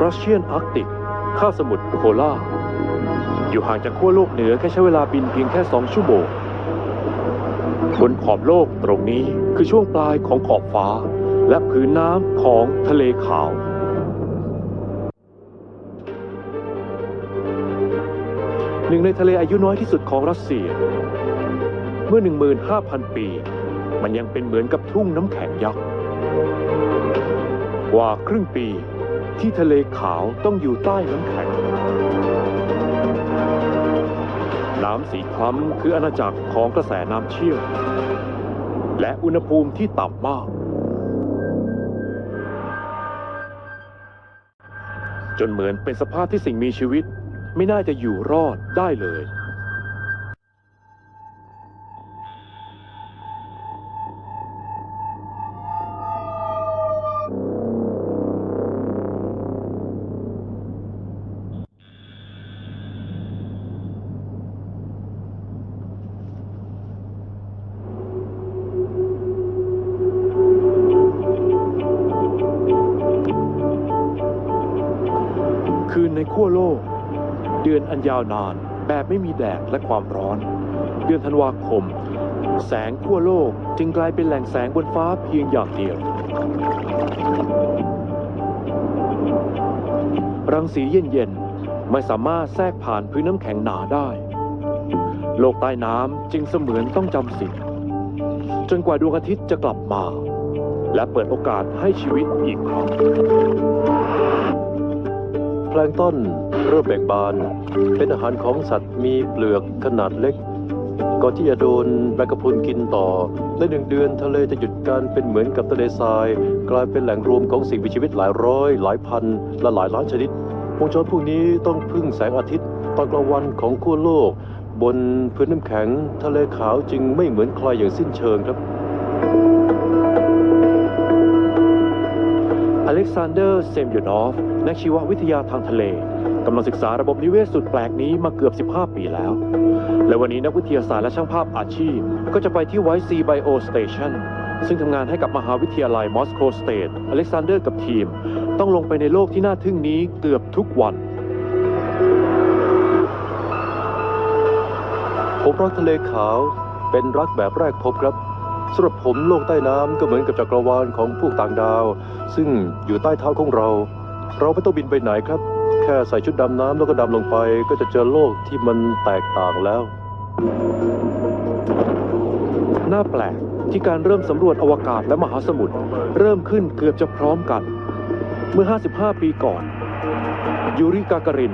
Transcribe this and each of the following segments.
รัสเซียนอาร์กติกคาบสมุทรโพล่าอยู่ห่างจากขั้วโลกเหนือแค่ใช้เวลาบินเพียงแค่2 ชั่วโมงบนขอบโลกตรงนี้คือช่วงปลายของขอบฟ้าและผืนน้ำของทะเลขาวหนึ่งในทะเลอายุน้อยที่สุดของรัสเซียเมื่อ 15,000 ปีมันยังเป็นเหมือนกับทุ่งน้ำแข็งยักษ์กว่าครึ่งปีที่ทะเลขาวต้องอยู่ใต้น้ำแข็งน้ำสีคล้ำคืออาณาจักรของกระแสน้ำเชี่ยวและอุณหภูมิที่ต่ำมากจนเหมือนเป็นสภาพที่สิ่งมีชีวิตไม่น่าจะอยู่รอดได้เลยคืนในขั้วโลกเดือนอันยาวนานแบบไม่มีแดดและความร้อนเดือนธันวาคมแสงขั้วโลกจึงกลายเป็นแหล่งแสงบนฟ้าเพียงอย่างเดียวรังสีเย็นๆไม่สามารถแทรกผ่านพื้นน้ำแข็งหนาได้โลกใต้น้ำจึงเสมือนต้องจำศีลจนกว่าดวงอาทิตย์จะกลับมาและเปิดโอกาสให้ชีวิตอีกครั้งแพลงก์ต้นเริ่มเบ่งบานเป็นอาหารของสัตว์มีเปลือกขนาดเล็กก่อนที่จะโดนแมงกะพรุนกินต่อใน1 เดือนทะเลจะหยุดการเป็นเหมือนกับทะเลทรายกลายเป็นแหล่งรวมของสิ่งมีชีวิตหลายร้อยหลายพันและหลายล้านชนิดวงจรพวกนี้ต้องพึ่งแสงอาทิตย์ตอนกลางวันของขั้วโลกบนพื้นน้ำแข็งทะเลขาวจึงไม่เหมือนใครอย่างสิ้นเชิงครับอเล็กซานเดอร์ เซมโยนอฟนักชีววิทยาทางทะเลกำลังศึกษาระบบนิเวศสุดแปลกนี้มาเกือบ15 ปีแล้วและวันนี้นักวิทยาศาสตร์และช่างภาพอาชีพก็จะไปที่ไวท์ซีไบโอสเตชันซึ่งทำงานให้กับมหาวิทยาลัยมอสโกสเตทอเล็กซานเดอร์กับทีมต้องลงไปในโลกที่น่าทึ่งนี้เกือบทุกวันผมรักทะเลขาวเป็นรักแบบแรกพบครับสำหรับผมโลกใต้น้ำก็เหมือนกับจักรวาลของพวกต่างดาวซึ่งอยู่ใต้เท้าของเราไม่ต้องบินไปไหนครับแค่ใส่ชุดดำน้ำแล้วก็ดำลงไปก็จะเจอโลกที่มันแตกต่างแล้วน่าแปลกที่การเริ่มสำรวจอวกาศและมหาสมุทรเริ่มขึ้นเกือบจะพร้อมกันเมื่อ55 ปีก่อนยูริ กาการิน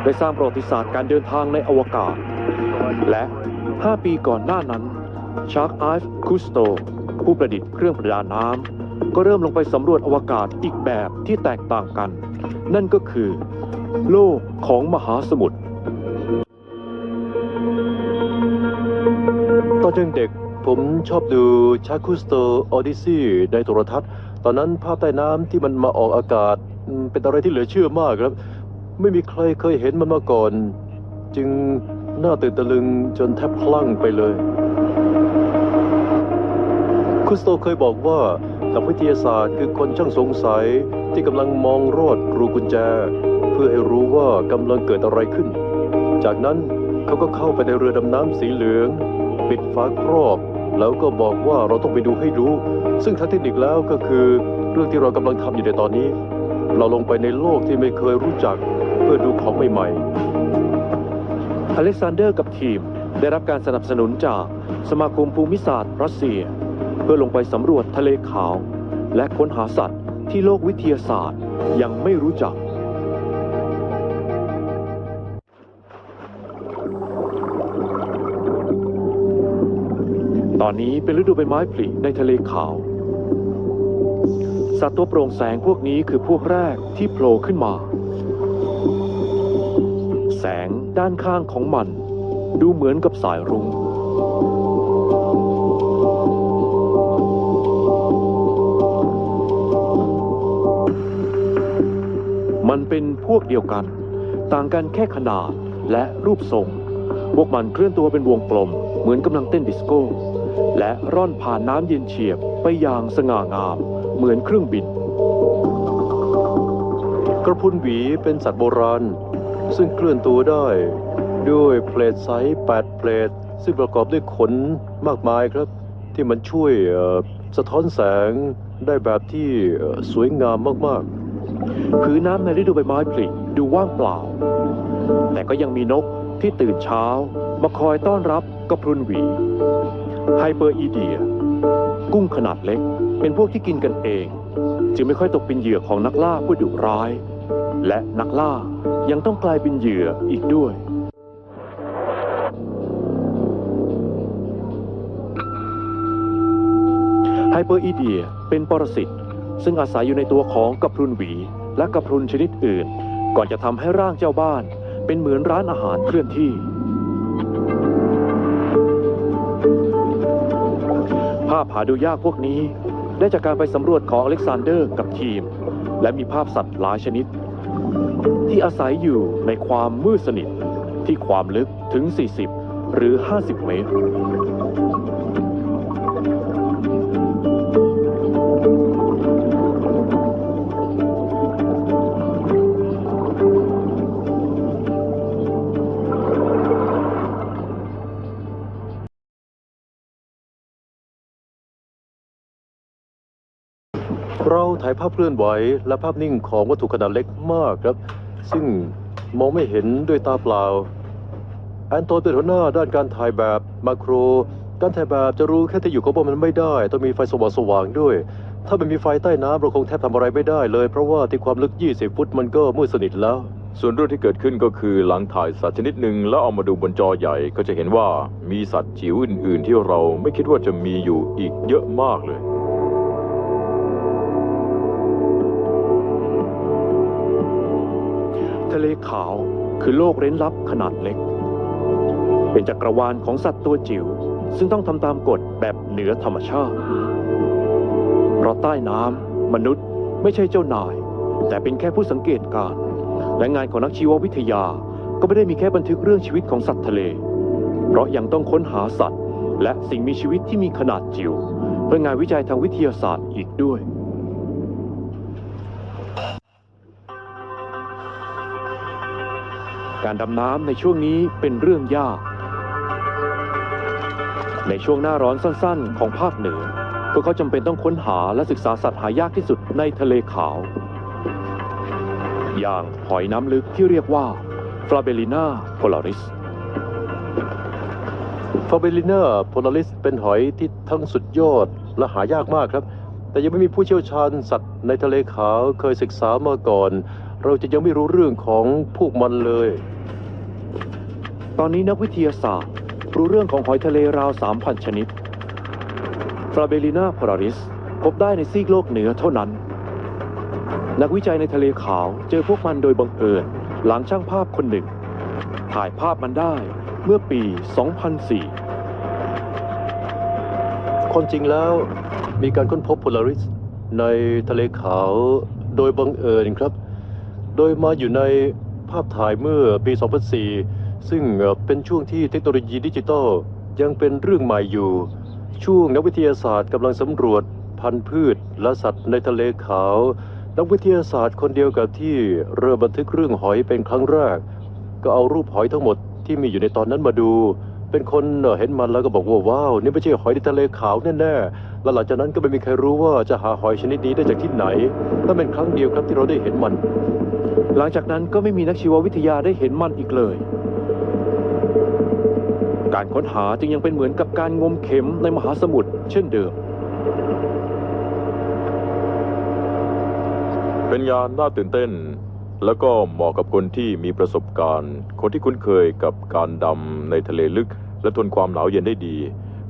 ได้สร้างประวัติศาสตร์การเดินทางในอวกาศและ5 ปีก่อนหน้านั้นชาร์ก ไอฟ์ คุสโตผู้ประดิษฐ์เครื่องประดาน้ำก็เริ่มลงไปสำรวจอวกาศอีกแบบที่แตกต่างกันนั่นก็คือโลกของมหาสมุทรตอนยังเด็กผมชอบดูชาร์ก คุสโต ออดิซีในโทรทัศน์ตอนนั้นภาพใต้น้ำที่มันมาออกอากาศเป็นอะไรที่เหลือเชื่อมากครับไม่มีใครเคยเห็นมันมาก่อนจึงน่าตื่นตะลึงจนแทบคลั่งไปเลยคุสโตเคยบอกว่านักวิทยาศาสตร์คือคนช่างสงสัยที่กำลังมองรอดรูกุญแจเพื่อให้รู้ว่ากำลังเกิดอะไรขึ้นจากนั้นเขาก็เข้าไปในเรือดำน้ำสีเหลืองปิดฝาครอบแล้วก็บอกว่าเราต้องไปดูให้รู้ซึ่งทางเทคนิคแล้วก็คือเรื่องที่เรากำลังทำอยู่ในตอนนี้เราลงไปในโลกที่ไม่เคยรู้จักเพื่อดูของใหม่ๆอเล็กซานเดอร์กับทีมได้รับการสนับสนุนจากสมาคมภูมิศาสตร์รัสเซียเพื่อลงไปสำรวจทะเลขาวและค้นหาสัตว์ที่โลกวิทยาศาสตร์ยังไม่รู้จักตอนนี้เป็นฤดูใบไม้ผลิในทะเลขาวสัตว์ตัวโปร่งแสงพวกนี้คือพวกแรกที่โผล่ขึ้นมาแสงด้านข้างของมันดูเหมือนกับสายรุ้งมันเป็นพวกเดียวกันต่างกันแค่ขนาดและรูปทรงพวกมันเคลื่อนตัวเป็นวงกลมเหมือนกำลังเต้นดิสโก้และร่อนผ่านน้ำเย็นเฉียบไปอย่างสง่างามเหมือนเครื่องบิน กระพุนหวีเป็นสัตว์โบราณ ซึ่งเคลื่อนตัวได้ด้วยเพลทไซส์8เพลทซึ่งประกอบด้วยขนมากมายครับ ที่มันช่วยสะท้อนแสงได้แบบที่สวยงามมาก ผืนน้ำในฤดูใบไม้ผลิดูว่างเปล่า แต่ก็ยังมีนกที่ตื่นเช้ามาคอยต้อนรับกระพรุนหวีไฮเปอร์อีเดียกุ้งขนาดเล็กเป็นพวกที่กินกันเอง จึงไม่ค่อยตกเป็นเหยื่อของนักล่าผู้ดุร้าย และนักล่ายังต้องกลายเป็นเหยื่ออีกด้วยไฮเปอร์อีเดียเป็นปรสิตซึ่งอาศัยอยู่ในตัวของกระพรุนหวีและกระพรุนชนิดอื่นก่อนจะทำให้ร่างเจ้าบ้านเป็นเหมือนร้านอาหารเคลื่อนที่ภาพหาดูยากพวกนี้ได้จากการไปสำรวจของอเล็กซานเดอร์กับทีมและมีภาพสัตว์หลายชนิดที่อาศัยอยู่ในความมืดสนิทที่ความลึกถึง 40 หรือ 50 เมตรเราถ่ายภาพเคลื่อนไหวและภาพนิ่งของวัตถุขนาดเล็กมากครับ ซึ่งมองไม่เห็นด้วยตาเปล่าแอนโทนเป็นหัวหน้าด้านการถ่ายแบบมาโครการถ่ายแบบจะรู้แค่ที่อยู่ของมันไม่ได้ต้องมีไฟสว่างๆด้วย ถ้าไม่มีไฟใต้น้ำเราคงแทบทำอะไรไม่ได้เลยเพราะว่าที่ความลึก20 ฟุตมันก็มืดสนิทแล้ว ส่วนเรื่องที่เกิดขึ้นก็คือหลังถ่ายสัตว์ชนิดหนึ่งแล้วเอามาดูบนจอใหญ่ก็จะเห็นว่ามีสัตว์จิ๋วอื่นๆที่เราไม่คิดว่าจะมีอยู่อีกเยอะมากเลยทะเลขาวคือโลกเร้นลับขนาดเล็กเป็นจักรวาลของสัตว์ตัวจิ๋วซึ่งต้องทำตามกฎแบบเหนือธรรมชาติเพราะใต้น้ำมนุษย์ไม่ใช่เจ้านายแต่เป็นแค่ผู้สังเกตการณ์และงานของนักชีววิทยาก็ไม่ได้มีแค่บันทึกเรื่องชีวิตของสัตว์ทะเลเพราะยังต้องค้นหาสัตว์และสิ่งมีชีวิตที่มีขนาดจิ๋วเพื่องานวิจัยทางวิทยาศาสตร์อีกด้วยการดำน้ำในช่วงนี้เป็นเรื่องยากในช่วงหน้าร้อนสั้นๆของภาคเหนือพวกเขาจำเป็นต้องค้นหาและศึกษาสัตว์หายากที่สุดในทะเลขาวอย่างหอยน้ำลึกที่เรียกว่า Flabellina polaris ฟาเบลิน่าโพลาริสเป็นหอยที่ทั้งสุดยอดและหายากมากครับแต่ยังไม่มีผู้เชี่ยวชาญสัตว์ในทะเลขาวเคยศึกษามาก่อนเราจะยังไม่รู้เรื่องของพวกมันเลยตอนนี้นักวิทยาศาสตร์รู้เรื่องของหอยทะเลราว 3,000 ชนิด Flabellina polaris พบได้ในซีกโลกเหนือเท่านั้นนักวิจัยในทะเลขาวเจอพวกมันโดยบังเอิญหลังช่างภาพคนหนึ่งถ่ายภาพมันได้เมื่อปี 2004 ความจริงแล้วมีการค้นพบโพลาริสในทะเลขาวโดยบังเอิญครับโดยมาอยู่ในภาพถ่ายเมื่อปี 2004 ซึ่งเป็นช่วงที่เทคโนโลยีดิจิทัลยังเป็นเรื่องใหม่อยู่ช่วงนักวิทยาศาสตร์กำลังสำรวจพันธุ์พืชและสัตว์ในทะเลขาวนักวิทยาศาสตร์คนเดียวกับที่เริ่มบันทึกเรื่องหอยเป็นครั้งแรกก็เอารูปหอยทั้งหมดที่มีอยู่ในตอนนั้นมาดูเป็นคนเห็นมันแล้วก็บอกว่าว้าวนี่ไม่ใช่หอยในทะเลขาวแน่ๆและหลังจากนั้นก็ไม่มีใครรู้ว่าจะหาหอยชนิดนี้ได้จากที่ไหนนั่นเป็นครั้งเดียวครับที่เราได้เห็นมันหลังจากนั้นก็ไม่มีนักชีววิทยาได้เห็นมันอีกเลยการค้นหาจึงยังเป็นเหมือนกับการงมเข็มในมหาสมุทรเช่นเดิมเป็นงานน่าตื่นเต้นแล้วก็เหมาะกับคนที่มีประสบการณ์คนที่คุ้นเคยกับการดำในทะเลลึกและทนความหนาวเย็นได้ดี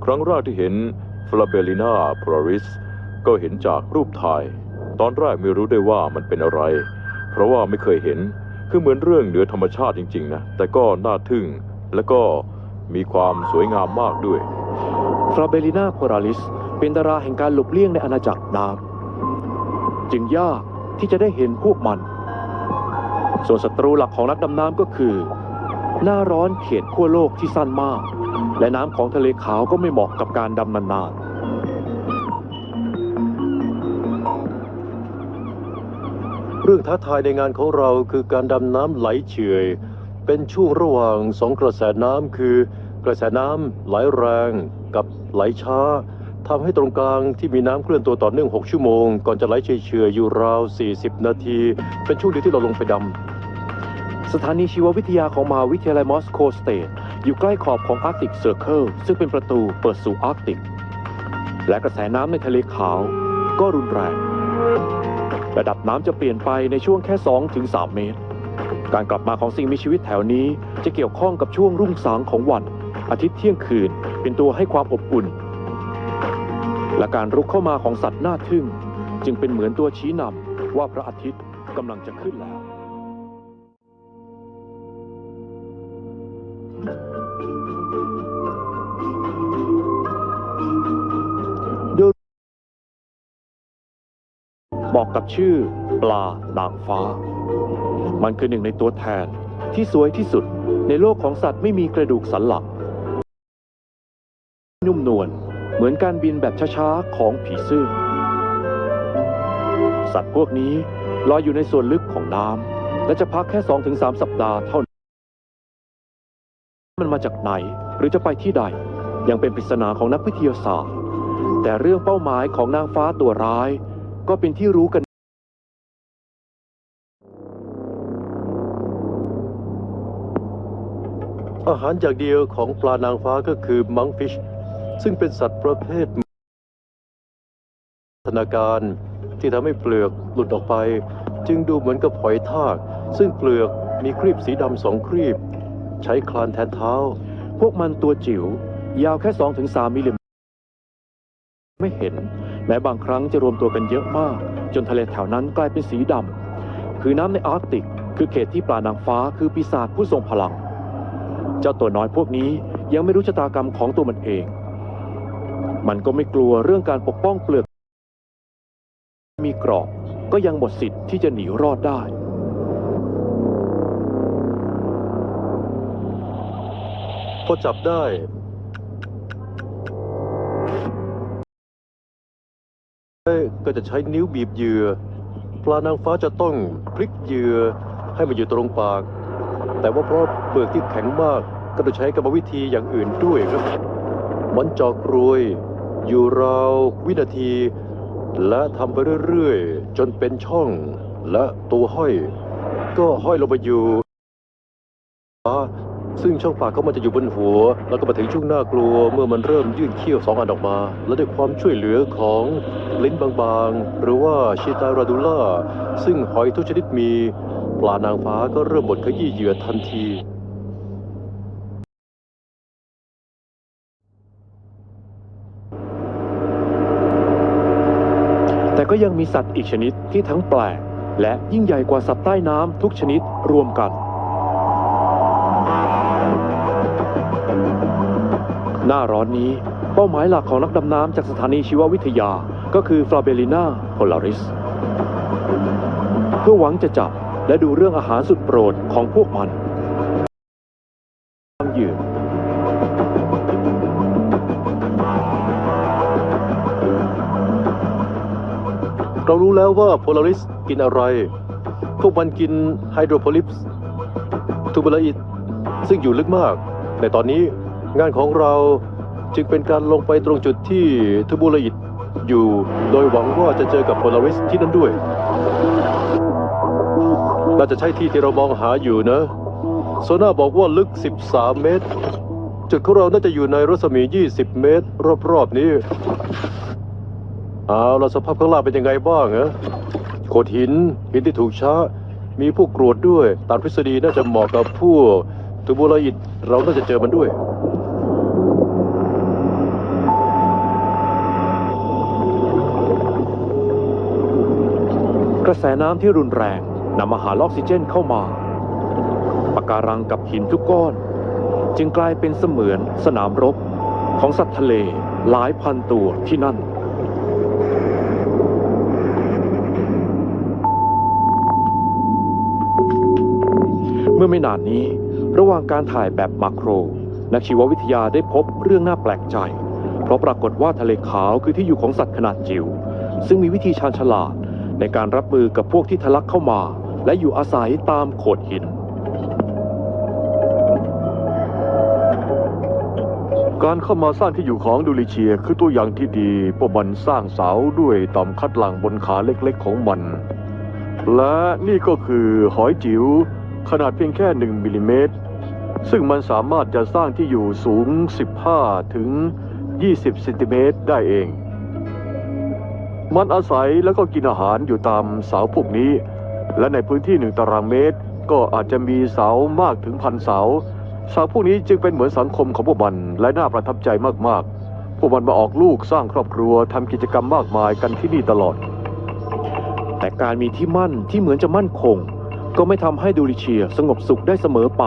ครั้งแรกที่เห็น Flabellina polaris ก็เห็นจากรูปถ่ายตอนแรกไม่รู้ได้ว่ามันเป็นอะไรเพราะว่าไม่เคยเห็นคือเหมือนเรื่องเหนือธรรมชาติจริงๆนะแต่ก็น่าทึ่งและก็มีความสวยงามมากด้วย Flabellina polaris เป็นดาราแห่งการหลบเลี่ยงในอาณาจักรน้ำจึงยากที่จะได้เห็นพวกมันส่วนศัตรูหลักของนักดำน้ำก็คือหน้าร้อนเขตขั้วโลกที่สั้นมากและน้ำของทะเลขาวก็ไม่เหมาะกับการดำนานๆ เรื่องท้าทายในงานของเราคือการดำน้ำไหลเฉื่อยเป็นช่วงระหว่างสองกระแสน้ำคือกระแสน้ำไหลแรงกับไหลช้าทำให้ตรงกลางที่มีน้ำเคลื่อนตัวต่อเนื่อง6 ชั่วโมงก่อนจะไหลเฉื่อยๆอยู่ราว40 นาทีเป็นช่วงเดียวที่เราลงไปดำ สถานีชีววิทยาของมหาวิทยาลัยมอสโกสเตทอยู่ใกล้ขอบของอาร์กติกเซอร์เคิลซึ่งเป็นประตูเปิดสู่อาร์กติกและกระแสน้ำในทะเลขาวก็รุนแรงระดับน้ำจะเปลี่ยนไปในช่วงแค่ 2-3 เมตรการกลับมาของสิ่งมีชีวิตแถวนี้จะเกี่ยวข้องกับช่วงรุ่งสางของวันอาทิตย์เที่ยงคืนเป็นตัวให้ความอบอุ่นและการรุกเข้ามาของสัตว์น่าทึ่งจึงเป็นเหมือนตัวชี้นำว่าพระอาทิตย์กำลังจะขึ้นแล้วบอกกับชื่อปลานางฟ้ามันคือหนึ่งในตัวแทนที่สวยที่สุดในโลกของสัตว์ไม่มีกระดูกสันหลังนุ่มนวลเหมือนการบินแบบช้าๆของผีเสื้อสัตว์พวกนี้ลอยอยู่ในส่วนลึกของน้ำและจะพักแค่ 2-3 สัปดาห์เท่านั้นมันมาจากไหนหรือจะไปที่ใดยังเป็นปริศนาของนักวิทยาศาสตร์แต่เรื่องเป้าหมายของนางฟ้าตัวร้ายก็เป็นที่รู้กันอาหารอย่างเดียวของปลานางฟ้าก็คือมังฟิชซึ่งเป็นสัตว์ประเภทพัฒนาการที่ทำให้เปลือกหลุดออกไปจึงดูเหมือนกับหอยทากซึ่งเปลือกมีครีบสีดำ2 ครีบใช้คลานแทนเท้าพวกมันตัวจิ๋วยาวแค่ 2-3 มิลลิเมตรไม่เห็นแม้บางครั้งจะรวมตัวกันเยอะมากจนทะเลแถวนั้นกลายเป็นสีดำคือน้ำในอาร์กติกคือเขตที่ปลานางฟ้าคือปีศาจผู้ทรงพลังเจ้าตัวน้อยพวกนี้ยังไม่รู้ชะตากรรมของตัวมันเองมันก็ไม่กลัวเรื่องการปกป้องเปลือกมีกรอบก็ยังหมดสิทธิ์ที่จะหนีรอดได้พอจับได้ก็จะใช้นิ้วบีบเหยื่อปลานางฟ้าจะต้องพลิกเหยื่อให้มันอยู่ตรงปากแต่ว่าเพราะเปลือกที่แข็งมากก็ต้องใช้กรรมวิธีอย่างอื่นด้วยครับมันเจาะกรวยอยู่ราววินาทีและทำไปเรื่อยๆจนเป็นช่องและตัวห้อยก็ห้อยลงไปอยู่ซึ่งช่องปากเขามันจะอยู่บนหัวแล้วก็มาถึงช่วงหน้ากลัวเมื่อมันเริ่มยื่นเขี้ยว2 อันออกมาและด้วยความช่วยเหลือของลิ้นบางๆหรือว่าชิตาราดูล่าซึ่งหอยทุกชนิดมีปลานางฟ้าก็เริ่มบดขยี้เหยื่อทันทีแต่ก็ยังมีสัตว์อีกชนิดที่ทั้งแปลกและยิ่งใหญ่กว่าสัตว์ใต้น้ำทุกชนิดรวมกันหน้าร้อนนี้เป้าหมายหลักของนักดำน้ำจากสถานีชีววิทยาก็คือฟลาเบลิน่าโพลาริสเพื่อหวังจะจับและดูเรื่องอาหารสุดโปรดของพวกมันเหยื่อเรารู้แล้วว่าโพลาริสกินอะไรพวกมันกินไฮโดรโพลิปส์ทูบูลาอิดซึ่งอยู่ลึกมากในตอนนี้งานของเราจึงเป็นการลงไปตรงจุดที่ทูบูลาอิดอยู่โดยหวังว่าจะเจอกับโพลาริสที่นั่นด้วยน่าจะใช่ที่ที่เรามองหาอยู่นะโซน่าบอกว่าลึก13 เมตรจุดของเราน่าจะอยู่ในรัศมี20 เมตรรอบๆนี้เอาล่ะสภาพข้างล่างเป็นยังไงบ้างโขดหินที่ถูกช้ามีพวกกรวดด้วยตามทฤษฎีน่าจะเหมาะกับพวกทูบูลาอิดเราน่าจะเจอมันด้วยกระแสน้ำที่รุนแรงนำอาหารออกซิเจนเข้ามาปะการังกับหินทุกก้อนจึงกลายเป็นเสมือนสนามรบของสัตว์ทะเลหลายพันตัวที่นั่นเมื่อไม่นานนี้ระหว่างการถ่ายแบบมาโครนักชีววิทยาได้พบเรื่องน่าแปลกใจเพราะปรากฏว่าทะเลขาวคือที่อยู่ของสัตว์ขนาดจิ๋วซึ่งมีวิธีชาญฉลาด ในการรับมือกับพวกที่ทะลักเข้ามาและอยู่อาศัยตามโขดหิน การเข้ามาสร้างที่อยู่ของดูลิเชียคือตัวอย่างที่ดีพวกมันสร้างเสาด้วยต่อมคัดหลั่งบนขาเล็กๆของมัน และนี่ก็คือหอยจิ๋วขนาดเพียงแค่1มิลลิเมตรซึ่งมันสามารถจะสร้างที่อยู่สูง15ถึง20เซนติเมตรได้เองมันอาศัยแล้วก็กินอาหารอยู่ตามเสาพวกนี้และในพื้นที่1 ตารางเมตรก็อาจจะมีเสามากถึง1,000 เสาพวกนี้จึงเป็นเหมือนสังคมของพวกมันและน่าประทับใจมากๆพวกมันมาออกลูกสร้างครอบครัวทำกิจกรรมมากมายกันที่นี่ตลอดแต่การมีที่มั่นที่เหมือนจะมั่นคงก็ไม่ทำให้ดูลิเชียสงบสุขได้เสมอไป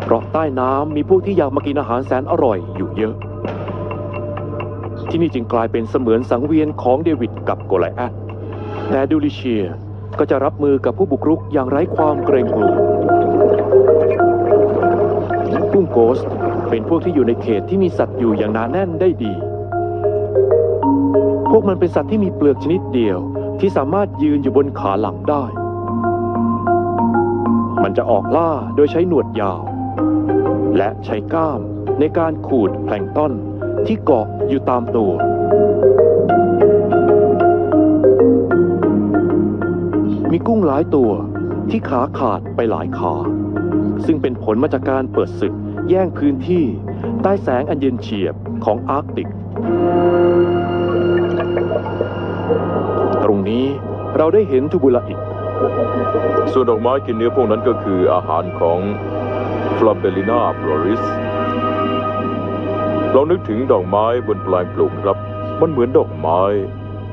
เพราะใต้น้ำมีพวกที่อยากมากินอาหารแสนอร่อยอยู่เยอะที่นี่จึงกลายเป็นเสมือนสังเวียนของเดวิดกับโกลิอาธแต่ดูลิเชียก็จะรับมือกับผู้บุกรุกอย่างไร้ความเกรงกลัวกุ้งโกสต์เป็นพวกที่อยู่ในเขตที่มีสัตว์อยู่อย่างหนาแน่นได้ดีพวกมันเป็นสัตว์ที่มีเปลือกชนิดเดียวที่สามารถยืนอยู่บนขาหลังได้มันจะออกล่าโดยใช้หนวดยาวและใช้ก้ามในการขูดแพลงก์ต้นที่เกาะอยู่ตามตัวมีกุ้งหลายตัวที่ขาขาดไปหลายขาซึ่งเป็นผลมาจากการเปิดศึกแย่งพื้นที่ใต้แสงอันเย็นเฉียบของอาร์กติกตรงนี้เราได้เห็นทูบูลาอิดส่วนดอกไม้กินเนื้อพวกนั้นก็คืออาหารของฟลาเบลินาฟลอริสเรานึกถึงดอกไม้บนปลายปลูกครับมันเหมือนดอกไม้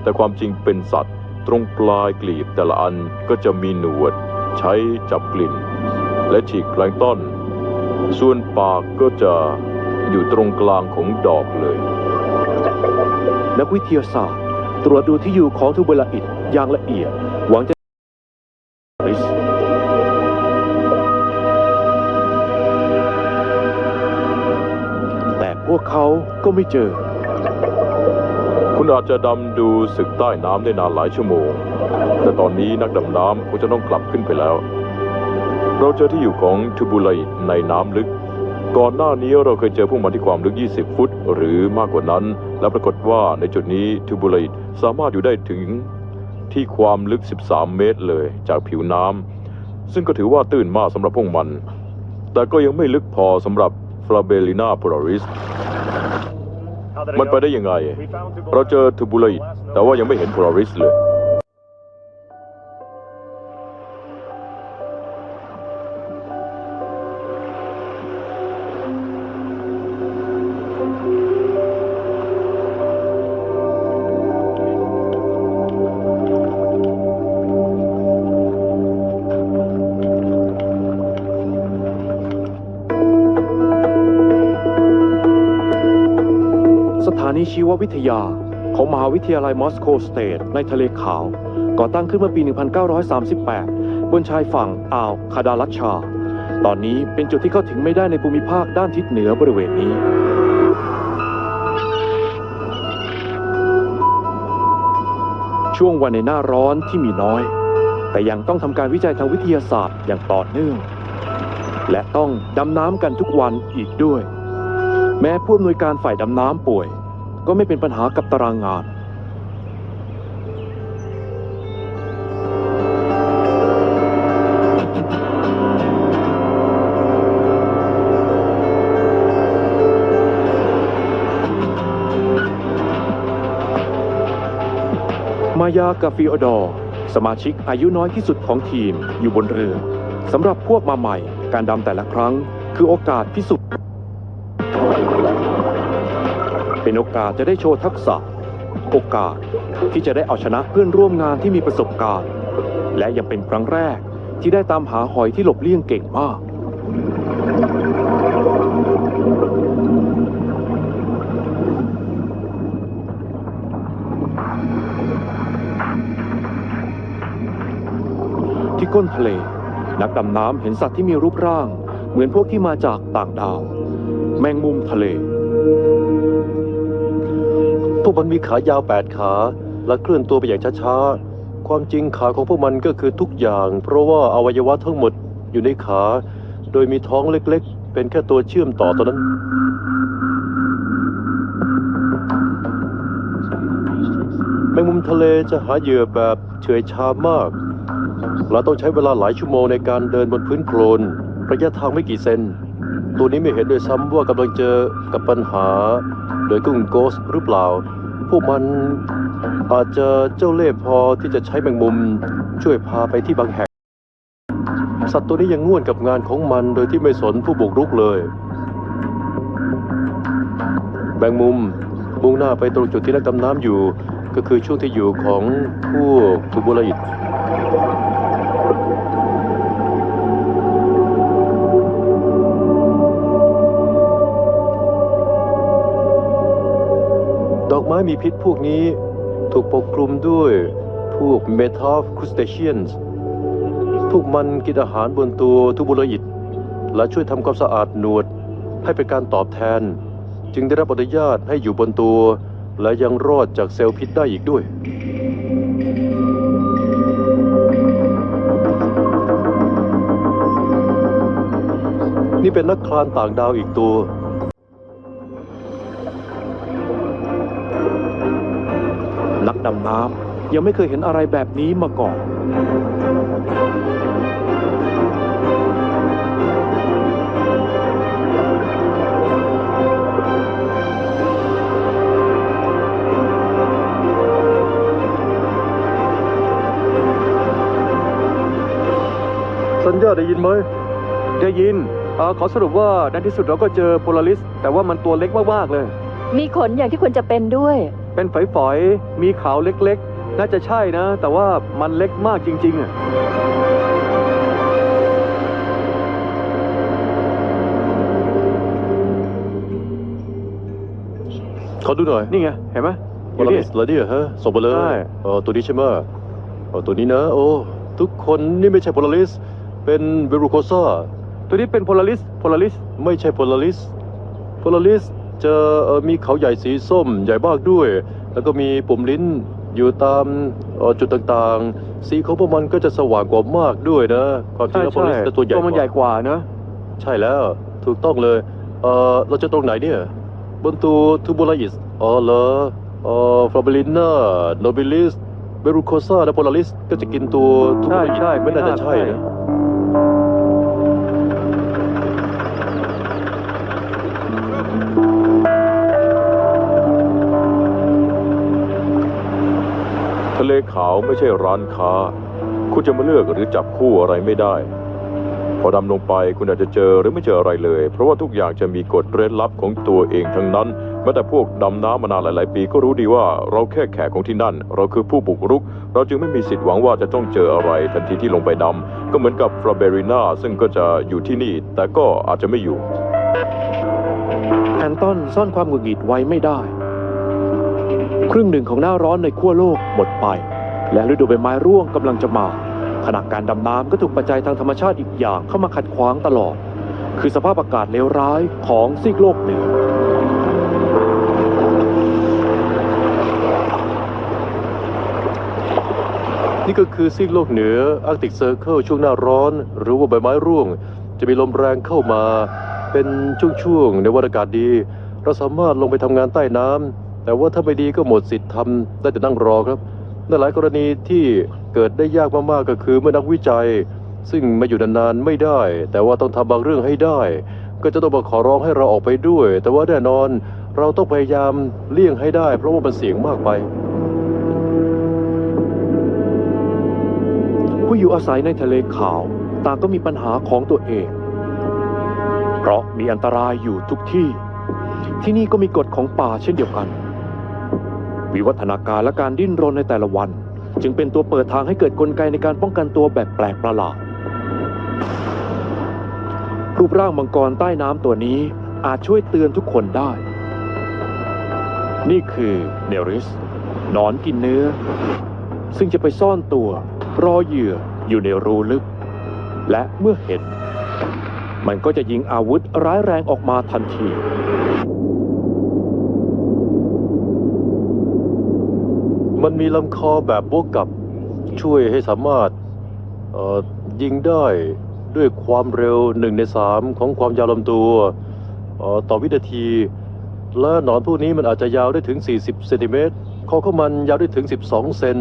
แต่ความจริงเป็นสัตว์ตรงปลายกลีบแต่ละอันก็จะมีหนวดใช้จับกลิ่นและฉีกแพลงก์ต้นส่วนปากก็จะอยู่ตรงกลางของดอกเลยนักวิทยาศาสตร์ตรวจดูที่อยู่ของทูบูลาอิดอย่างละเอียดหวังจะแต่พวกเขาก็ไม่เจอคุณอาจจะดำดูศึกใต้น้ำได้นานหลายชั่วโมงแต่ตอนนี้นักดำน้ำคงจะต้องกลับขึ้นไปแล้วเราเจอที่อยู่ของทูบูลาอิดในน้ำลึกก่อนหน้านี้เราเคยเจอพวกมันที่ความลึก20 ฟุตหรือมากกว่านั้นและปรากฏว่าในจุดนี้ทูบูลาอิดสามารถอยู่ได้ถึงที่ความลึก13 เมตรเลยจากผิวน้ำซึ่งก็ถือว่าตื้นมากสำหรับพวกมันแต่ก็ยังไม่ลึกพอสำหรับฟลาเบลินาโพลาริสมันไปได้ยังไงเราเจอทูบูลาอิดแต่ว่ายังไม่เห็นโพลาริสเลยสถานีชีววิทยาของมหาวิทยาลัยมอสโกสเตทในทะเลขาวก่อตั้งขึ้นเมื่อปี 1938 บนชายฝั่งอ่าวคาดาลัชชาตอนนี้เป็นจุดที่เข้าถึงไม่ได้ในภูมิภาคด้านทิศเหนือบริเวณนี้ ช่วงวันในหน้าร้อนที่มีน้อยแต่ยังต้องทำการวิจัยทางวิทยาศาสตร์อย่างต่อเนื่องและต้องดำน้ำกันทุกวันอีกด้วยแม้ผู้อำนวยการฝ่ายดำน้ำป่วยก็ไม่เป็นปัญหากับตารางงานมายากับฟิโอดอร์สมาชิกอายุน้อยที่สุดของทีมอยู่บนเรือสำหรับพวกมาใหม่การดำแต่ละครั้งคือโอกาสพิสูจน์เป็นโอกาสจะได้โชว์ทักษะโอกาสที่จะได้เอาชนะเพื่อนร่วมงานที่มีประสบการณ์และยังเป็นครั้งแรกที่ได้ตามหาหอยที่หลบเลี่ยงเก่งมากที่ก้นทะเลนักดำน้ำเห็นสัตว์ที่มีรูปร่างเหมือนพวกที่มาจากต่างดาวแมงมุมทะเลพวกมันมีขายาว8 ขาและเคลื่อนตัวไปอย่างช้าๆ ความจริงขาของพวกมันก็คือทุกอย่าง เพราะว่าอวัยวะทั้งหมดอยู่ในขา โดยมีท้องเล็กๆ เป็นแค่ตัวเชื่อมต่อตัวนั้น แมงมุมทะเลจะหาเหยื่อแบบเฉื่อยชามากเราต้องใช้เวลาหลายชั่วโมงในการเดินบนพื้นโคลนระยะทางไม่กี่เซน ตัวนี้ไม่เห็นด้วยซ้ำว่ากำลังเจอกับปัญหาโดยกุ้งโกสหรือเปล่า พวกมันอาจจะเจ้าเล่ห์พอที่จะใช้แมงมุมช่วยพาไปที่บางแห่ง สัตว์ตัวนี้ยังง่วนกับงานของมันโดยที่ไม่สนผู้บุกรุกเลยแมงมุมมุ่งหน้าไปตรงจุดที่นักดำน้ำอยู่ก็คือช่วงที่อยู่ของพวกทูบูลาอิดดอกไม้มีพิษพวกนี้ถูกปกคลุมด้วยพวกเมทาฟครูสเตเชียนส์พวกมันกินอาหารบนตัวทูบูลาอิดและช่วยทำความสะอาดหนวดให้เป็นการตอบแทนจึงได้รับอนุญาตให้อยู่บนตัวและยังรอดจากเซลล์พิษได้อีกด้วย นี่เป็นนักคลานต่างดาวอีกตัว นักดำน้ำยังไม่เคยเห็นอะไรแบบนี้มาก่อน สัญญาได้ยินไหม ได้ยินขอสรุปว่าในที่สุดเราก็เจอโพลาริสแต่ว่ามันตัวเล็กมากๆเลย มีขนอย่างที่ควรจะเป็นด้วย เป็นฝอยๆมีขาวเล็กๆน่าจะใช่นะ แต่ว่ามันเล็กมากจริงๆอ่ะ ขอดูหน่อย นี่ไงเห็นไหม โพลาริสเหรอเนี่ยฮะส่งมาเล ใช่ ยตัวนี้ใช่ไหมตัวนี้นะ โอ้ทุกคนนี่ไม่ใช่โพลาริสเป็นเบรูโคซ่า ตัวนี้เป็นโพลาริส ไม่ใช่โพลาริสจะมีเขาใหญ่สีส้มใหญ่มากด้วย แล้วก็มีปุ่มลิ้นอยู่ตามจุดต่างๆ สีของพวกมันก็จะสว่างกว่ามากด้วยนะ ความจริงแล้วโพลาริสจะตัวใหญ่ ตัวมันใหญ่กว่าเนอะ ใช่แล้วถูกต้องเลยเราจะตรงไหนเนี่ยบนตัวทูบูลาอิสเหรอฟลาเบลิน่าโนบิลิสเบรูโคซ่าและโพลาริสก็จะกินตัวทูบูลาอิส ใช่ ไม่น่าจะใช่นะ ทะเลขาวไม่ใช่ร้านค้า คุณจะมาเลือกหรือจับคู่อะไรไม่ได้ พอดำลงไปคุณอาจจะเจอหรือไม่เจออะไรเลย เพราะว่าทุกอย่างจะมีกฎเร้นลับของตัวเองทั้งนั้นแม้แต่พวกดำน้ำมานานหลายๆปีก็รู้ดีว่าเราแค่แขกของที่นั่น เราคือผู้บุกรุก เราจึงไม่มีสิทธิ์หวังว่าจะต้องเจออะไรทันทีที่ลงไปดำก็เหมือนกับฟลาเบริน่าซึ่งก็จะอยู่ที่นี่ แต่ก็อาจจะไม่อยู่ แอนตันซ่อนความหงุดหงิดไว้ไม่ได้ ครึ่งหนึ่งของหน้าร้อนในขั้วโลกหมดไป และฤดูใบไม้ร่วงกำลังจะมา ขณะการดำน้ำก็ถูกปัจจัยทางธรรมชาติอีกอย่างเข้ามาขัดขวางตลอด คือสภาพอากาศเลวร้ายของซีกโลกเหนือ นี่ก็คือซีกโลกเหนืออาร์กติกเซอร์เคิลช่วงหน้าร้อน หรือว่าใบไม้ร่วง จะมีลมแรงเข้ามาเป็นช่วงๆในวันอากาศดี เราสามารถลงไปทำงานใต้น้ำแต่ว่าถ้าไม่ดีก็หมดสิทธิ์ทำได้แต่นั่งรอครับในหลายกรณีที่เกิดได้ยากมากๆก็คือเมื่อนักวิจัย ซึ่งมาอยู่นานๆไม่ได้ แต่ว่าต้องทำบางเรื่องให้ได้ ก็จะต้องมาขอร้องให้เราออกไปด้วย แต่ว่าแน่นอนเราต้องพยายามเลี่ยงให้ได้ เพราะว่ามันเสี่ยงมากไป ผู้อยู่อาศัยในทะเลขาวต่างก็มีปัญหาของตัวเอง เพราะมีอันตรายอยู่ทุกที่ ที่นี่ก็มีกฎของป่าเช่นเดียวกัน วิวัฒนาการและการดิ้นรนในแต่ละวัน จึงเป็นตัวเปิดทางให้เกิดกลไกในการป้องกันตัวแบบแปลกประหลาด รูปร่างมังกรใต้น้ำตัวนี้อาจช่วยเตือนทุกคนได้ นี่คือเนริสหนอนกินเนื้อ ซึ่งจะไปซ่อนตัวรอเหยื่ออยู่ในรูลึก และเมื่อเห็น มันก็จะยิงอาวุธร้ายแรงออกมาทันที มันมีลำคอแบบบวกกับ ช่วยให้สามารถยิงได้ด้วยความเร็ว1/3ของความยาวลำตัวต่อวินาที และหนอนพวกนี้มันอาจจะยาวได้ถึง40 เซนติเมตรคอของมันยาวได้ถึง12 เซน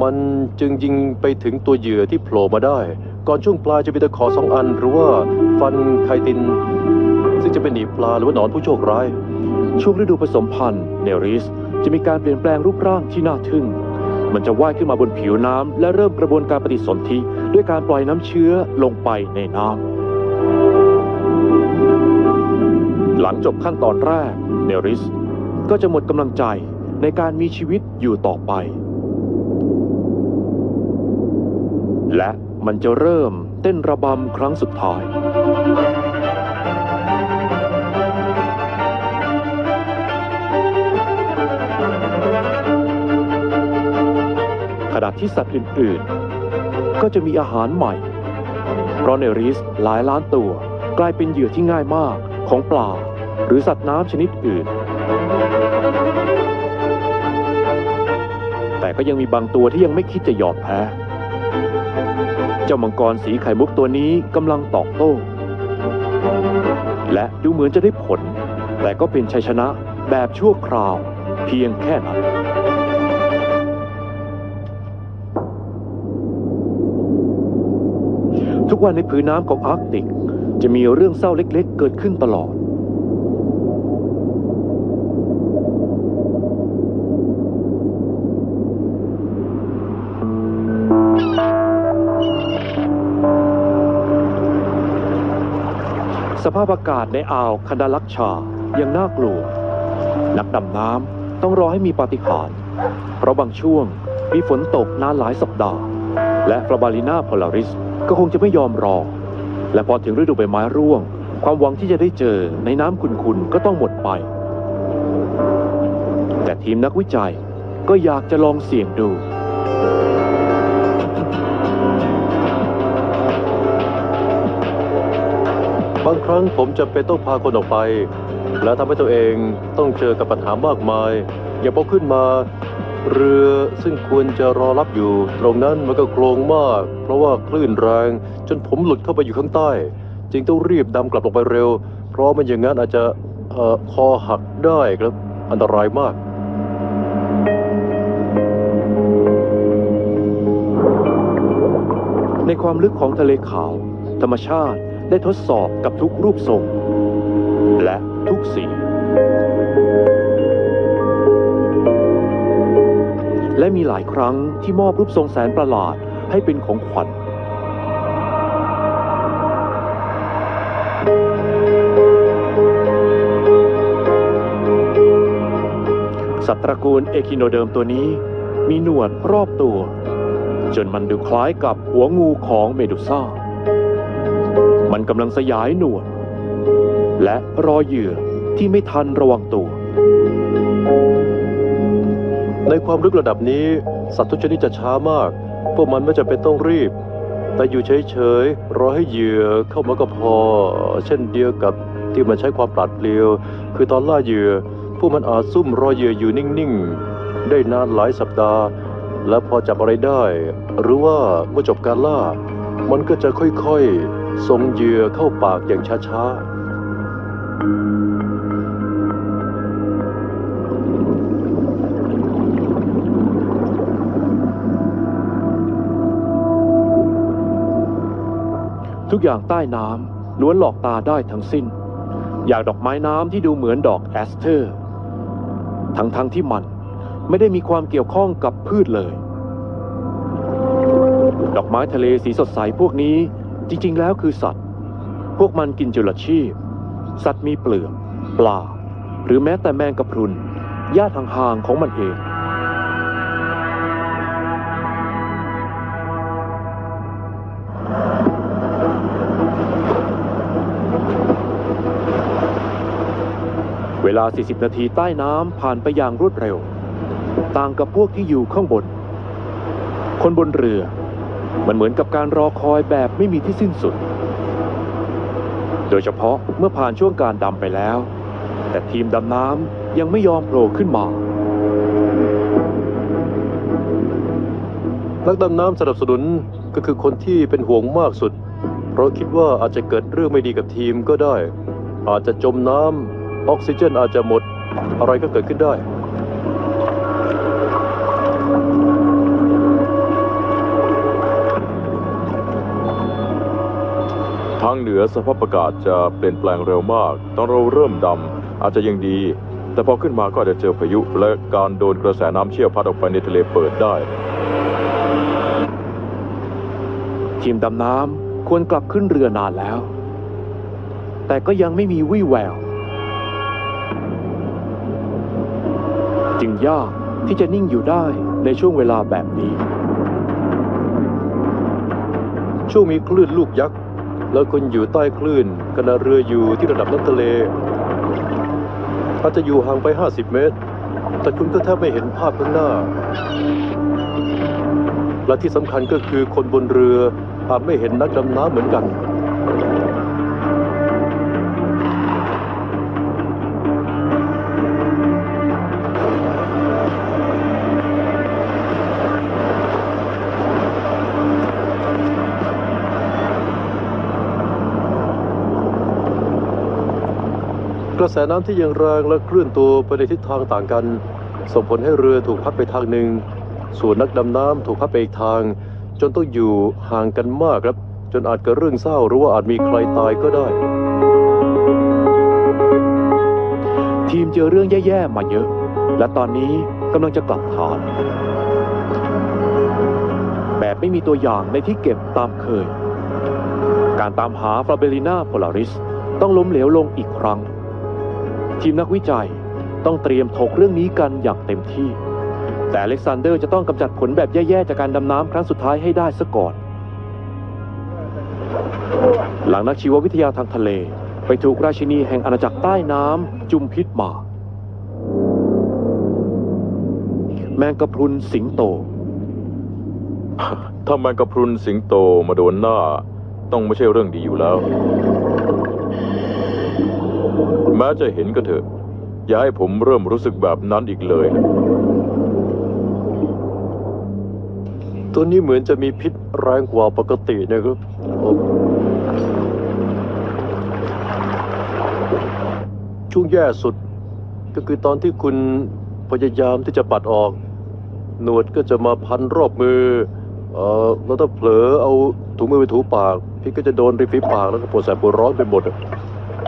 มันจึงยิงไปถึงตัวเหยื่อที่โผล่มาได้ ก่อนช่วงปลายจะมีตะขอ2 อันหรือว่าฟันไคตินซึ่งจะเป็นหนีบปลาหรือว่าหนอนผู้โชคร้าย ช่วงฤดูผสมพันธุ์เนริสจะมีการเปลี่ยนแปลงรูปร่างที่น่าทึ่ง มันจะว่ายขึ้นมาบนผิวน้ำและเริ่มกระบวนการปฏิสนธิด้วยการปล่อยน้ำเชื้อลงไปในน้ำหลังจบขั้นตอนแรกเนริสก็จะหมดกำลังใจในการมีชีวิตอยู่ต่อไป และมันจะเริ่มเต้นระบำครั้งสุดท้าย ขณะที่สัตว์อื่นๆก็จะมีอาหารใหม่ เพราะเนริสหลายล้านตัวกลายเป็นเหยื่อที่ง่ายมากของปลาหรือสัตว์น้ำชนิดอื่น แต่ก็ยังมีบางตัวที่ยังไม่คิดจะยอมแพ้ เจ้ามังกรสีไข่มุกตัวนี้กำลังตอบโต้ และดูเหมือนจะได้ผล แต่ก็เป็นชัยชนะแบบชั่วคราวเพียงแค่นั้น ทุกวันในผืนน้ำของอาร์กติกจะมีเรื่องเศร้าเล็กๆเกิดขึ้นตลอด สภาพอากาศในอ่าวคันดาลักชายังน่ากลัว นักดำน้ำต้องรอให้มีปาฏิหาริย์เพราะบางช่วงมีฝนตกนานหลายสัปดาห์ และฟลาบาลิน่าโพลาริสก็คงจะไม่ยอมรอ และพอถึงฤดูใบไม้ร่วง ความหวังที่จะได้เจอในน้ำขุ่นๆก็ต้องหมดไป แต่ทีมนักวิจัยก็อยากจะลองเสี่ยงดู บางครั้งผมจะเป็นต้องพาคนออกไป และทำให้ตัวเองต้องเจอกับปัญหามากมาย อย่าพอขึ้นมา เรือซึ่งควรจะรอรับอยู่ ตรงนั้นมันก็โคลงมาก เพราะว่าคลื่นแรงจนผมหลุดเข้าไปอยู่ข้างใต้ จึงต้องรีบดำกลับลงไปเร็ว เพราะไม่อย่างนั้นอาจจะคอหักได้ครับ อันตรายมาก ในความลึกของทะเลขาว ธรรมชาติได้ทดสอบกับทุกรูปทรง และทุกสี และมีหลายครั้งที่มอบรูปทรงแสนประหลาดให้เป็นของขวัญ สัตว์ตระกูลเอคิโนเดิมตัวนี้มีหนวดรอบตัว จนมันดูคล้ายกับหัวงูของเมดูซ่า มันกำลังสยายหนวด และรอเหยื่อที่ไม่ทันระวังตัว ในความลึกระดับนี้สัตว์ทุกชนิดจะช้ามาก พวกมันไม่จำเป็นต้องรีบ แต่อยู่เฉยๆรอให้เหยื่อเข้ามาก็พอ เช่นเดียวกับที่มันใช้ความปราดเปรียว คือตอนล่าเหยื่อพวกมันอาจซุ่มรอเหยื่ออยู่นิ่งๆได้นานหลายสัปดาห์ และพอจับอะไรได้ หรือว่าเมื่อจบการล่า มันก็จะค่อยๆส่งเหยื่อเข้าปากอย่างช้าๆทุกอย่างใต้น้ำล้วนหลอกตาได้ทั้งสิ้น อย่างดอกไม้น้ำที่ดูเหมือนดอกแอสเทอร์ ทั้งที่มันไม่ได้มีความเกี่ยวข้องกับพืชเลย ดอกไม้ทะเลสีสดใสพวกนี้จริงๆแล้วคือสัตว์ พวกมันกินจุลชีพ สัตว์มีเปลือกปลา หรือแม้แต่แมงกะพรุนญาติห่างๆของมันเอง เวลา 40 นาทีใต้น้ำผ่านไปอย่างรวดเร็ว ต่างกับพวกที่อยู่ข้างบน คนบนเรือมันเหมือนกับการรอคอยแบบไม่มีที่สิ้นสุด โดยเฉพาะเมื่อผ่านช่วงการดำไปแล้ว แต่ทีมดำน้ำยังไม่ยอมโผล่ขึ้นมา นักดำน้ำสนับสนุนก็คือคนที่เป็นห่วงมากสุด เพราะคิดว่าอาจจะเกิดเรื่องไม่ดีกับทีมก็ได้ อาจจะจมน้ำออกซิเจนอาจจะหมดอะไรก็เกิดขึ้นได้ ทางเหนือสภาพอากาศจะเปลี่ยนแปลงเร็วมาก ตอนเราเริ่มดำอาจจะยังดี แต่พอขึ้นมาก็อาจจะเจอพายุและการโดนกระแสน้ำเชี่ยวพัดออกไปในทะเลเปิดได้ ทีมดำน้ำควรกลับขึ้นเรือนานแล้ว แต่ก็ยังไม่มีวี่แวว จึงยากที่จะนิ่งอยู่ได้ในช่วงเวลาแบบนี้ ช่วงมีคลื่นลูกยักษ์แล้วคุณอยู่ใต้คลื่นขณะเรืออยู่ที่ระดับน้ำทะเลอาจจะอยู่ห่างไป50 เมตร แต่คุณก็แทบไม่เห็นภาพข้างหน้า และที่สำคัญก็คือคนบนเรืออาจไม่เห็นนักดำน้ำเหมือนกัน กระแสน้ำที่ยังแรงและเคลื่อนตัวไปในทิศทางต่างกัน ส่งผลให้เรือถูกพัดไปทางหนึ่ง ส่วนนักดำน้ำถูกพัดไปอีกทาง จนต้องอยู่ห่างกันมากครับ จนอาจเกิดเรื่องเศร้าหรือว่าอาจมีใครตายก็ได้ ทีมเจอเรื่องแย่ๆมาเยอะ และตอนนี้กำลังจะกลับฐาน แบบไม่มีตัวอย่างในที่เก็บตามเคย การตามหาฟลาเบลิน่าโพลาริสต้องล้มเหลวลงอีกครั้ง ทีมนักวิจัยต้องเตรียมถกเรื่องนี้กันอย่างเต็มที่ แต่อเล็กซานเดอร์จะต้องกำจัดผลแบบแย่ๆจากการดำน้ำครั้งสุดท้ายให้ได้ซะก่อน หลังนักชีววิทยาทางทะเลไปถูกราชินีแห่งอาณาจักรใต้น้ำจุมพิษมา แมงกะพรุนสิงโต ถ้าแมงกะพรุนสิงโตมาโดนหน้า ต้องไม่ใช่เรื่องดีอยู่แล้ว แม้จะเห็นก็เถอะ อย่าให้ผมเริ่มรู้สึกแบบนั้นอีกเลยนะ ตัวนี้เหมือนจะมีพิษแรงกว่าปกตินะครับช่วงแย่สุดก็คือตอนที่คุณพยายามที่จะปัดออก หนวดก็จะมาพันรอบมือแล้วถ้าเผลอเอาถุงมือไปถูปากพี่ก็จะโดนริมฝีปากแล้วก็ปวดแสบปวดร้อนไปหมด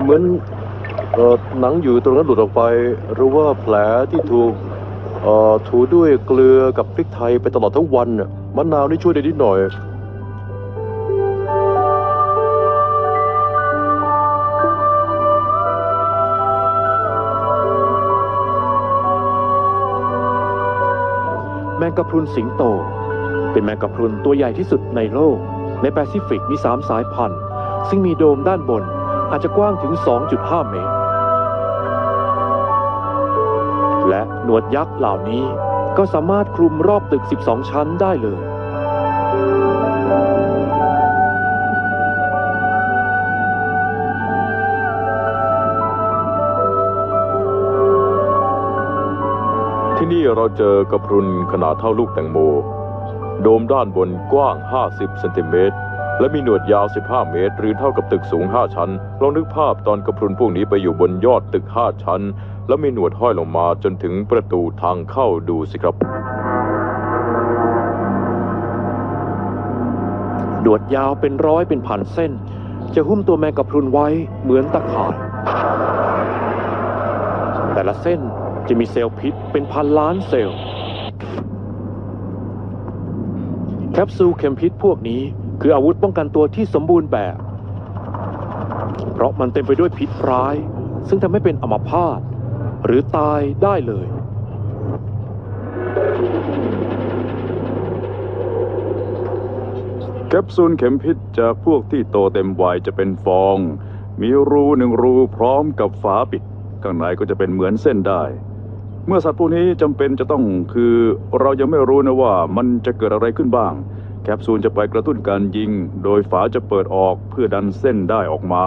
เหมือนหนังอยู่ตรงนั้นหลุดออกไปหรือว่าแผลที่ถูกถูด้วยเกลือกับพริกไทยไปตลอดทั้งวันมะนาวนี่ช่วยได้นิดหน่อยแมงกะพรุนสิงโตเป็นแมงกะพรุนตัวใหญ่ที่สุดในโลก ในแปซิฟิกมี3 สายพันธุ์ซึ่งมีโดมด้านบนอาจจะกว้างถึง 2.5 เมตร และหนวดยักษ์เหล่านี้ก็สามารถคลุมรอบตึก 12 ชั้นได้เลย ที่นี่เราเจอกระพรุนขนาดเท่าลูกแตงโม โดมด้านบนกว้าง 50 เซนติเมตร และมีหนวดยาว 15 เมตร หรือเท่ากับตึกสูง 5 ชั้น ลองนึกภาพตอนกระพรุนพวกนี้ไปอยู่บนยอดตึก 5 ชั้น แล้วมีหนวดห้อยลงมาจนถึงประตูทางเข้าดูสิครับ หนวดยาวเป็นร้อยเป็นพันเส้น จะหุ้มตัวแมงกะพรุนไว้เหมือนตะข่าย แต่ละเส้นจะมีเซลล์พิษเป็นพันล้านเซลล์ แคปซูลเข็มพิษพวกนี้คืออาวุธป้องกันตัวที่สมบูรณ์แบบ เพราะมันเต็มไปด้วยพิษร้าย ซึ่งทำให้เป็นอัมพาตหรือตายได้เลย แคปซูลเข็มพิษจากพวกที่โตเต็มวัยจะเป็นฟอง มีรู1 รูพร้อมกับฝาปิด ข้างในก็จะเป็นเหมือนเส้นได้ เมื่อสัตว์พวกนี้จำเป็นจะต้องคือเรายังไม่รู้นะว่ามันจะเกิดอะไรขึ้นบ้าง แคปซูลจะไปกระตุ้นการยิง โดยฝาจะเปิดออกเพื่อดันเส้นได้ออกมา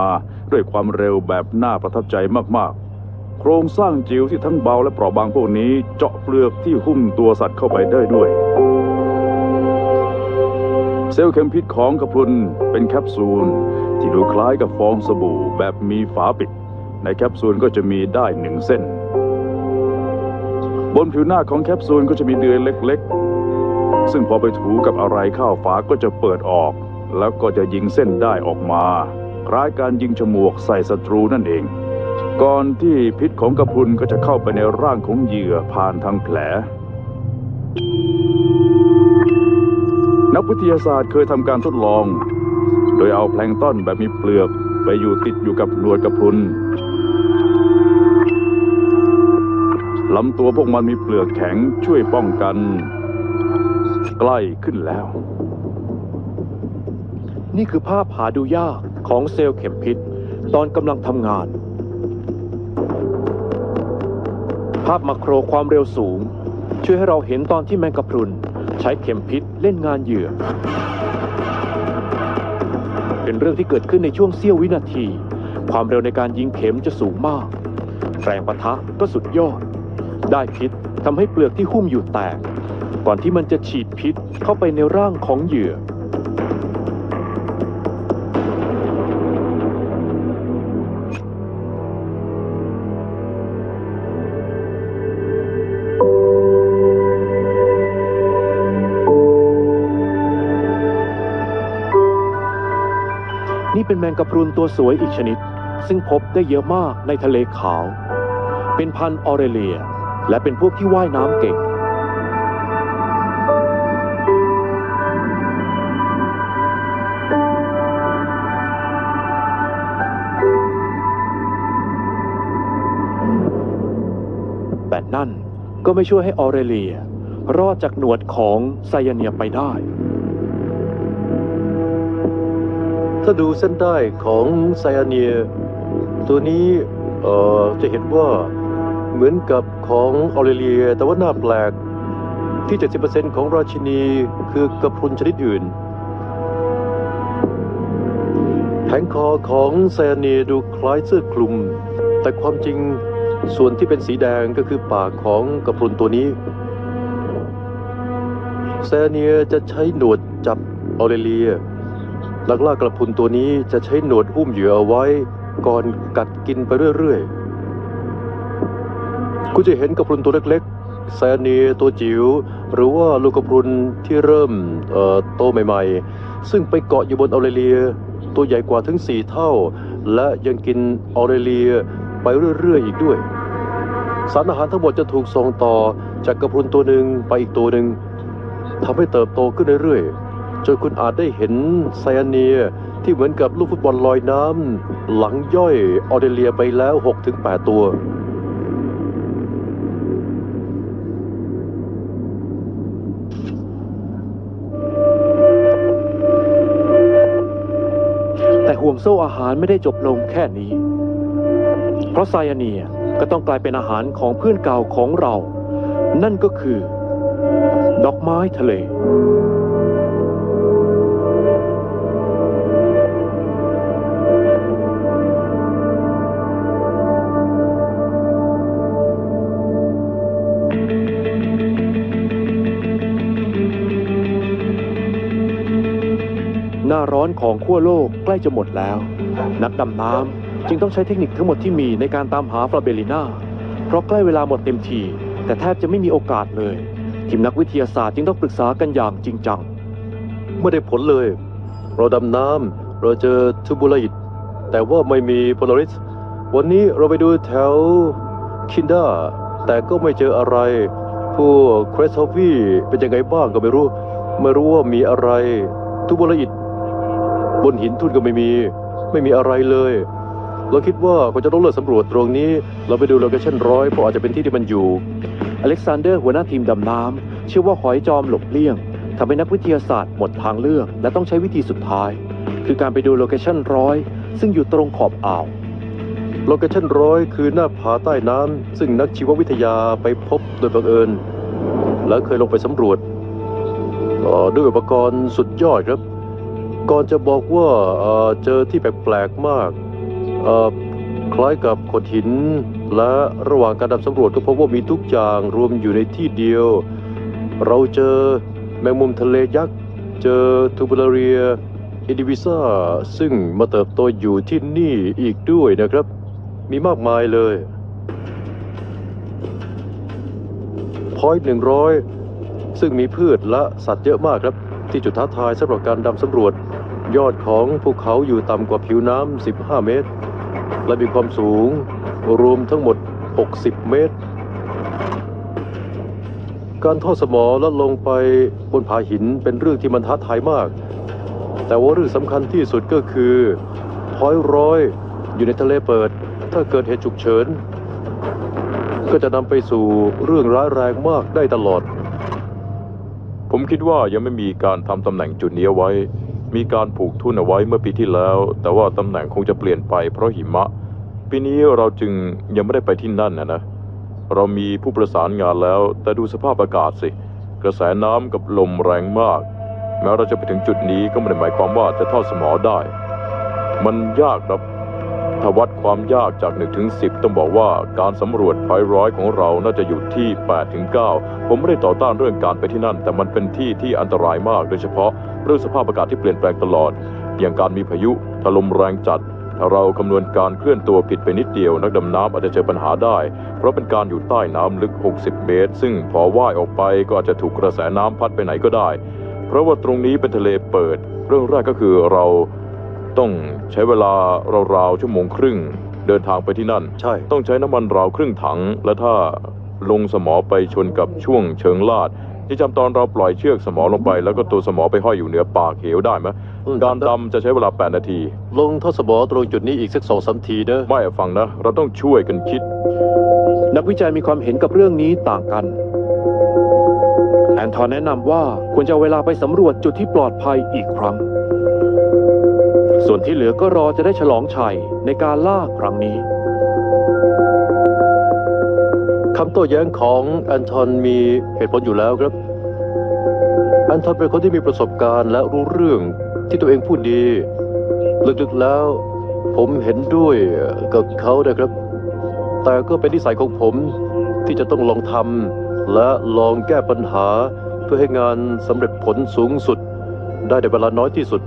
ด้วยความเร็วแบบน่าประทับใจมากๆ โครงสร้างจิ๋วที่ทั้งเบาและเปราะบางพวกนี้เจาะเปลือกที่หุ้มตัวสัตว์เข้าไปได้ด้วย เซลล์เข็มพิษของกระพรุนเป็นแคปซูลที่ดูคล้ายกับฟองสบู่แบบมีฝาปิด ในแคปซูลก็จะมีได้หนึ่งเส้น บนผิวหน้าของแคปซูลก็จะมีเดือยเล็กๆ ซึ่งพอไปถูกับอะไรเข้าฝาก็จะเปิดออก แล้วก็จะยิงเส้นได้ออกมาคล้ายการยิงฉมวกใส่ศัตรูนั่นเอง ก่อนที่พิษของกระพรุนก็จะเข้าไปในร่างของเหยื่อผ่านทางแผล นักวิทยาศาสตร์เคยทำการทดลอง โดยเอาแพลงก์ต้นแบบมีเปลือกไปติดอยู่กับหนวดกระพรุนลำตัวพวกมันมีเปลือกแข็งช่วยป้องกันใกล้ขึ้นแล้ว นี่คือภาพหาดูยากของเซลล์เข็มพิษตอนกำลังทำงาน ภาพมาโครความเร็วสูงช่วยให้เราเห็นตอนที่แมงกะพรุนใช้เข็มพิษเล่นงานเหยื่อ เป็นเรื่องที่เกิดขึ้นในช่วงเสี้ยววินาที ความเร็วในการยิงเข็มจะสูงมากแรงปะทะก็สุดยอด ได้พิษทำให้เปลือกที่หุ้มอยู่แตก ก่อนที่มันจะฉีดพิษเข้าไปในร่างของเหยื่อ นี่เป็นแมงกะพรุนตัวสวยอีกชนิด ซึ่งพบได้เยอะมากในทะเลขาว เป็นพันธุ์ออเรเลีย และเป็นพวกที่ว่ายน้ำเก่ง แต่นั่นก็ไม่ช่วยให้ออเรเลียรอดจากหนวดของไซยาเนียไปได้ ถ้าดูเส้นได้ของไซอาเนียตัวนี้จะเห็นว่าเหมือนกับของออเรเลียแต่ว่าน่าแปลกที่ 70% ของราชินีคือกระพรุนชนิดอื่นแผงคอของไซอาเนียดูคล้ายเสื้อคลุมแต่ความจริงส่วนที่เป็นสีแดงก็คือปากของกระพรุนตัวนี้ไซอาเนียจะใช้หนวดจับออเรเลียนักล่ากระพรุนตัวนี้จะใช้หนวดอุ้มเหยื่อเอาไว้ก่อนกัดกินไปเรื่อยๆคุณจะเห็นกระพรุนตัวเล็กๆไซอาเนียตัวจิ๋วหรือว่าลูกกระพรุนที่เริ่มโตใหม่ๆซึ่งไปเกาะอยู่บนออเรเลียตัวใหญ่กว่าถึง4 เท่าและยังกินออเรเลียไปเรื่อยๆอีกด้วยสารอาหารทั้งหมดจะถูกส่งต่อจากกระพรุนตัวหนึ่งไปอีกตัวหนึ่งทำให้เติบโตขึ้นเรื่อยๆจนคุณอาจได้เห็นไซอาเนียที่เหมือนกับลูกฟุตบอลลอยน้ำหลังย่อยออเรเลียไปแล้ว 6-8 ตัว แต่ห่วงโซ่อาหารไม่ได้จบลงแค่นี้ เพราะไซยาเนียก็ต้องกลายเป็นอาหารของเพื่อนเก่าของเรา นั่นก็คือ ดอกไม้ทะเล หน้าร้อนของขั้วโลกใกล้จะหมดแล้ว นักดำน้ำจึงต้องใช้เทคนิคทั้งหมดที่มีในการตามหาฟลาเบลิน่าเพราะใกล้เวลาหมดเต็มทีแต่แทบจะไม่มีโอกาสเลยทีมนักวิทยาศาสตร์จึงต้องปรึกษากันอย่างจริงจัง ไม่ได้ผลเลยเราดำน้ำเราเจอทูบูไลต์แต่ว่าไม่มีโพลาริสวันนี้เราไปดูแถวคินดาแต่ก็ไม่เจออะไรพวกเครสโฮฟี่เป็นยังไงบ้างก็ไม่รู้ว่ามีอะไรทูบูไลต์บนหินทุ่นก็ไม่มีอะไรเลยเราคิดว่าควรจะต้องเลิกสำรวจตรงนี้เราไปดูโลเคชั่น100เพราะอาจจะเป็นที่ที่มันอยู่ อเล็กซานเดอร์หัวหน้าทีมดำน้ำเชื่อว่าหอยจอมหลบเลี่ยงทำให้นักวิทยาศาสตร์หมดทางเลือกและต้องใช้วิธีสุดท้ายคือการไปดูโลเคชั่น100ซึ่งอยู่ตรงขอบอ่าว โลเคชั่น100คือหน้าผาใต้น้ำซึ่งนักชีววิทยาไปพบโดยบังเอิญและเคยลงไปสำรวจด้วยอุปกรณ์สุดยอดครับก่อนจะบอกว่าเจอที่แปลกๆมากคล้ายกับโขดหินและระหว่างการดำสำรวจก็พบว่ามีทุกอย่างรวมอยู่ในที่เดียวเราเจอแมงมุมทะเลยักษ์ เจอทูบูลาเรียอิดิวิซ่าซึ่งมาเติบโตอยู่ที่นี่อีกด้วยนะครับ มีมากมายเลยพอยต์100 ซึ่งมีพืชและสัตว์เยอะมากครับ ที่จุดท้าทายสำหรับการดำสำรวจ ยอดของภูเขาอยู่ต่ำกว่าผิวน้ำ 15 เมตร และมีความสูงรวมทั้งหมด 60 เมตร การทอดสมอและลงไปบนผาหินเป็นเรื่องที่มันท้าทายมาก แต่ว่าเรื่องสำคัญที่สุดก็คือพอยต์100 อยู่ในทะเลเปิด ถ้าเกิดเหตุฉุกเฉิน ก็จะนำไปสู่เรื่องร้ายแรงมากได้ตลอด ผมคิดว่ายังไม่มีการทำตำแหน่งจุดนี้เอาไว้ มีการผูกทุ่นเอาไว้เมื่อปีที่แล้ว แต่ว่าตำแหน่งคงจะเปลี่ยนไปเพราะหิมะ ปีนี้เราจึงยังไม่ได้ไปที่นั่นนะ เรามีผู้ประสานงานแล้ว แต่ดูสภาพอากาศสิ กระแสน้ำกับลมแรงมาก แม้เราจะไปถึงจุดนี้ก็ไม่ได้หมายความว่าจะทอดสมอได้ มันยากครับ ถ้าวัดความยากจาก1 ถึง 10ต้องบอกว่าการสำรวจพอยต์100ของเราน่าจะอยู่ที่8 ถึง 9ผมไม่ได้ต่อต้านเรื่องการไปที่นั่น แต่มันเป็นที่ที่อันตรายมากโดยเฉพาะเรื่องสภาพอากาศที่เปลี่ยนแปลงตลอด อย่างการมีพายุถ้าลมแรงจัด ถ้าเราคำนวณการเคลื่อนตัวผิดไปนิดเดียวนักดำน้ำอาจจะเจอปัญหาได้ เพราะเป็นการอยู่ใต้น้ำลึก60 เมตร ซึ่งพอว่ายออกไปก็อาจจะถูกกระแสน้ำพัดไปไหนก็ได้ เพราะว่าตรงนี้เป็นทะเลเปิด เรื่องแรกก็คือเราต้องใช้เวลาราวๆ1 ชั่วโมงครึ่งเดินทางไปที่นั่น ใช่ ต้องใช้น้ำมันราวครึ่งถัง และถ้าลงสมอไปชนกับช่วงเชิงลาดที่จำตอนเราปล่อยเชือกสมอลงไปแล้วก็ตัวสมอไปห้อยอยู่เหนือปากเหวได้ไหมการดำจะใช้เวลา8 นาที ลงทอดสมอตรงจุดนี้อีกสัก2-3 ทีนะ ไม่ฟังนะ เราต้องช่วยกันคิด นักวิจัยมีความเห็นกับเรื่องนี้ต่างกัน แอนทอนแนะนำว่าควรจะเอาเวลาไปสำรวจจุดที่ปลอดภัยอีกครั้ง ส่วนที่เหลือก็รอจะได้ฉลองชัยในการล่าครั้งนี้ คำโต้แย้งของแอนทอนมีเหตุผลอยู่แล้วครับ แอนทอนเป็นคนที่มีประสบการณ์และรู้เรื่องที่ตัวเองพูดดี ลึกๆแล้วผมเห็นด้วยกับเขานะครับ แต่ก็เป็นนิสัยของผมที่จะต้องลองทำและลองแก้ปัญหาเพื่อให้งานสำเร็จผลสูงสุดได้ในเวลาน้อยที่สุด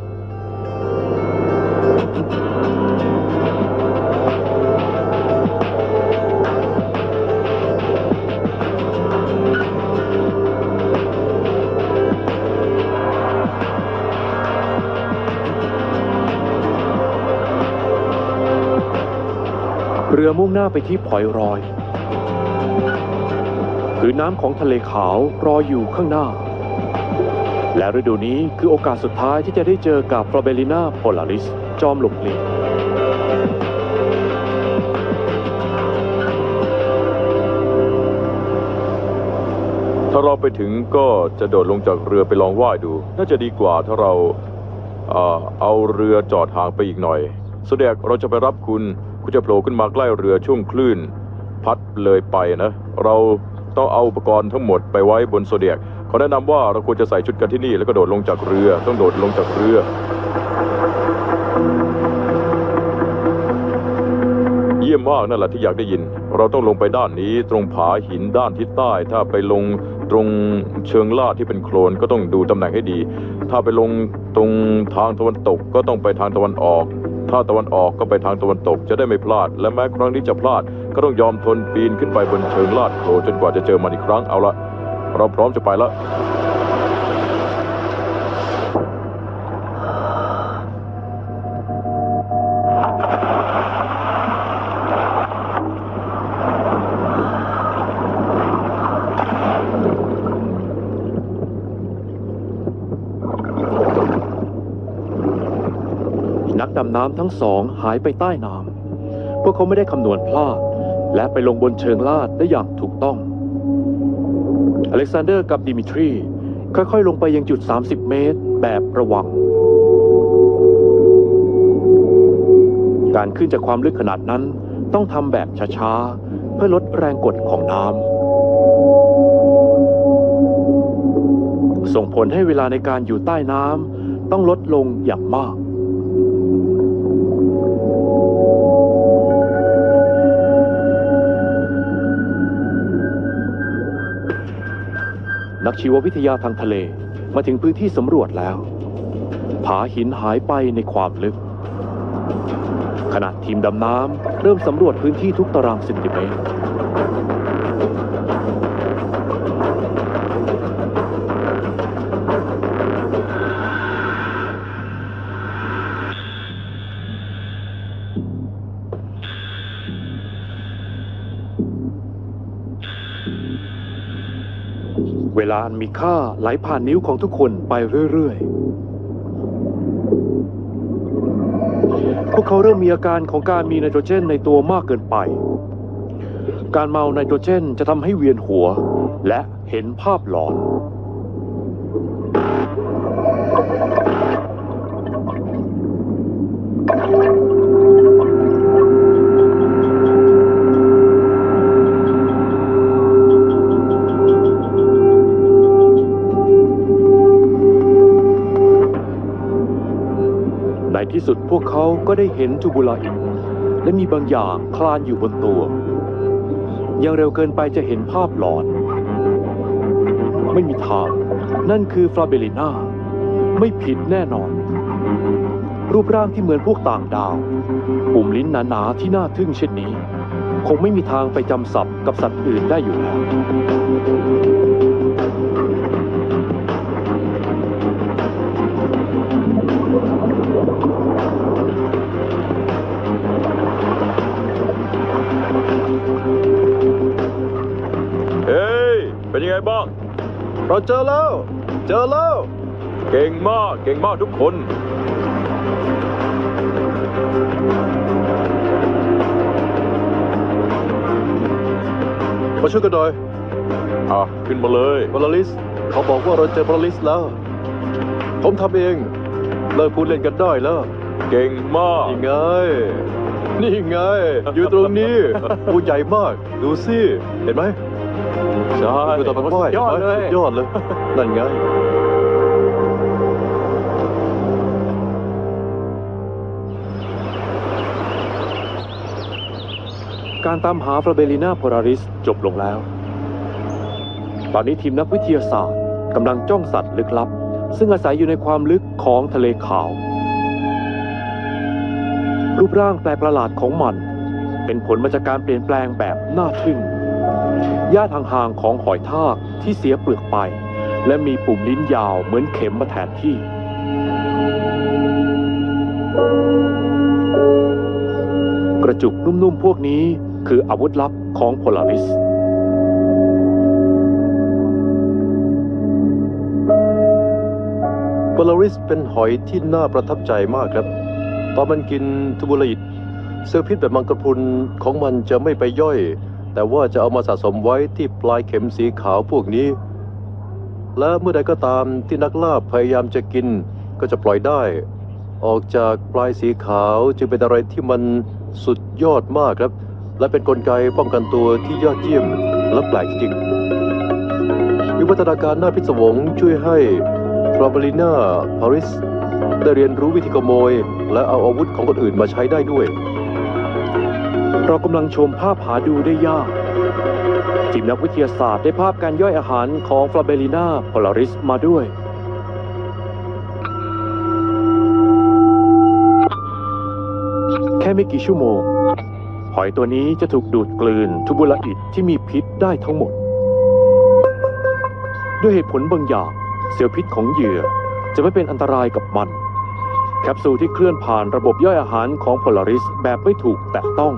เรือมุ่งหน้าไปที่พอยต์100ผืนน้ำของทะเลขาวรออยู่ข้างหน้า และฤดูนี้คือโอกาสสุดท้ายที่จะได้เจอกับฟลาเบลิน่าโพลาริสจอมหลบหลีก ถ้าเราไปถึงก็จะโดดลงจากเรือไปลองว่ายดู น่าจะดีกว่าถ้าเราเอาเรือจอดห่างไปอีกหน่อยโซเดียกเราจะไปรับคุณจะโผล่ขึ้นมาใกล้เรือช่วงคลื่นพัดเลยไปนะ เราต้องเอาอุปกรณ์ทั้งหมดไปไว้บนโซเดียกเขาแนะนำว่าเราควรจะใส่ชุดกันที่นี่แล้วก็โดดลงจากเรือต้องโดดลงจากเรือ เยี่ยมมากนั่นแหละที่อยากได้ยิน เราต้องลงไปด้านนี้ตรงผาหินด้านทิศใต้ ถ้าไปลงตรงเชิงลาดที่เป็นโคลนก็ต้องดูตำแหน่งให้ดี ถ้าไปลงตรงทางตะวันตกก็ต้องไปทางตะวันออก ถ้าตะวันออกก็ไปทางตะวันตกจะได้ไม่พลาด และแม้ครั้งนี้จะพลาดก็ต้องยอมทนปีนขึ้นไปบนเชิงลาดโคลนจนกว่าจะเจอมันอีกครั้งเอาละเราพร้อมจะไปแล้ว นักดำน้ำทั้งสองหายไปใต้น้ำพวกเขาไม่ได้คำนวณพลาด และไปลงบนเชิงลาดได้อย่างถูกต้อง อเล็กซานเดอร์กับดิมิทรีค่อยๆลงไปยังจุด30 เมตรแบบระวัง การขึ้นจากความลึกขนาดนั้นต้องทำแบบช้าๆเพื่อลดแรงกดของน้ำส่งผลให้เวลาในการอยู่ใต้น้ำต้องลดลงอย่างมากนักชีววิทยาทางทะเล มาถึงพื้นที่สำรวจแล้ว ผาหินหายไปในความลึก ขณะทีมดำน้ำเริ่มสำรวจพื้นที่ทุกตารางเซนติเมตร เวลาอันมีค่าไหลผ่านนิ้วของทุกคนไปเรื่อยๆ พวกเขาเริ่มมีอาการของการมีไนโตรเจนในตัวมากเกินไป การเมาไนโตรเจนจะทำให้เวียนหัวและเห็นภาพหลอน ในที่สุดพวกเขาก็ได้เห็นทูบูลาอินและมีบางอย่างคลานอยู่บนตัว ยังเร็วเกินไปจะเห็นภาพหลอน ไม่มีทาง นั่นคือฟลาเบลิน่า ไม่ผิดแน่นอน รูปร่างที่เหมือนพวกต่างดาว ปุ่มลิ้นหนาๆที่น่าทึ่งเช่นนี้ คงไม่มีทางไปจำศัพท์กับสัตว์อื่นได้อยู่แล้ว เฮ้ย เป็นยังไงบ้าง เราเจอแล้ว เจอแล้ว เก่งมาก เก่งมากทุกคน มาช่วยกันหน่อย ขึ้นมาเลย บอลลิสเขาบอกว่าเราเจอบอลลิสแล้ว ผมทำเอง เลิกพูดเล่นกันได้แล้ว เก่งมาก นี่ไง นี่ไง อยู่ตรงนี้ตัวใหญ่มาก ดูสิ เห็นไหม ใช่ ดูต่อไปพ่อย ยอดเลย ยอดเลย นั่นไง การตามหาฟลาเบลิน่าโพลาริสจบลงแล้ว ตอนนี้ทีมนักวิทยาศาสตร์กำลังจ้องสัตว์ลึกลับ ซึ่งอาศัยอยู่ในความลึกของทะเลขาว รูปร่างแปลกประหลาดของมัน เป็นผลมาจากการเปลี่ยนแปลงแบบน่าทึ่งญาติห่างๆของหอยทากที่เสียเปลือกไป และมีปุ่มลิ้นยาวเหมือนเข็มมาแทนที่ กระจุกนุ่มๆพวกนี้คืออาวุธลับของโพลาริส โพลาริสเป็นหอยที่น่าประทับใจมากครับ ตอนมันกินทูบูลาอิดเซลล์พิษแบบมังกรพรุนของมันจะไม่ไปย่อย แต่ว่าจะเอามาสะสมไว้ที่ปลายเข็มสีขาวพวกนี้ และเมื่อใดก็ตามที่นักล่าพยายามจะกินก็จะปล่อยได้ ออกจากปลายสีขาวจึงเป็นอะไรที่มันสุดยอดมากครับ และเป็นกลไกป้องกันตัวที่ยอดเยี่ยมและแปลกจริงๆวิวัฒนาการน่าพิศวงช่วยให้ฟลาเบลิน่าพาริสได้เรียนรู้วิธีขโมย และเอาอาวุธของคนอื่นมาใช้ได้ด้วย เรากำลังชมภาพหาดูได้ยากทีมนักวิทยาศาสตร์ได้ภาพการย่อยอาหารของฟลาเบลิน่าโพลาริสมาด้วย แค่ไม่กี่ชั่วโมง หอยตัวนี้จะถูกดูดกลืนทูบูลาอิดที่มีพิษได้ทั้งหมด ด้วยเหตุผลบางอย่างเซลล์พิษของเหยื่อจะไม่เป็นอันตรายกับมัน แคปซูลที่เคลื่อนผ่านระบบย่อยอาหารของโพลาริสแบบไม่ถูกแตะต้อง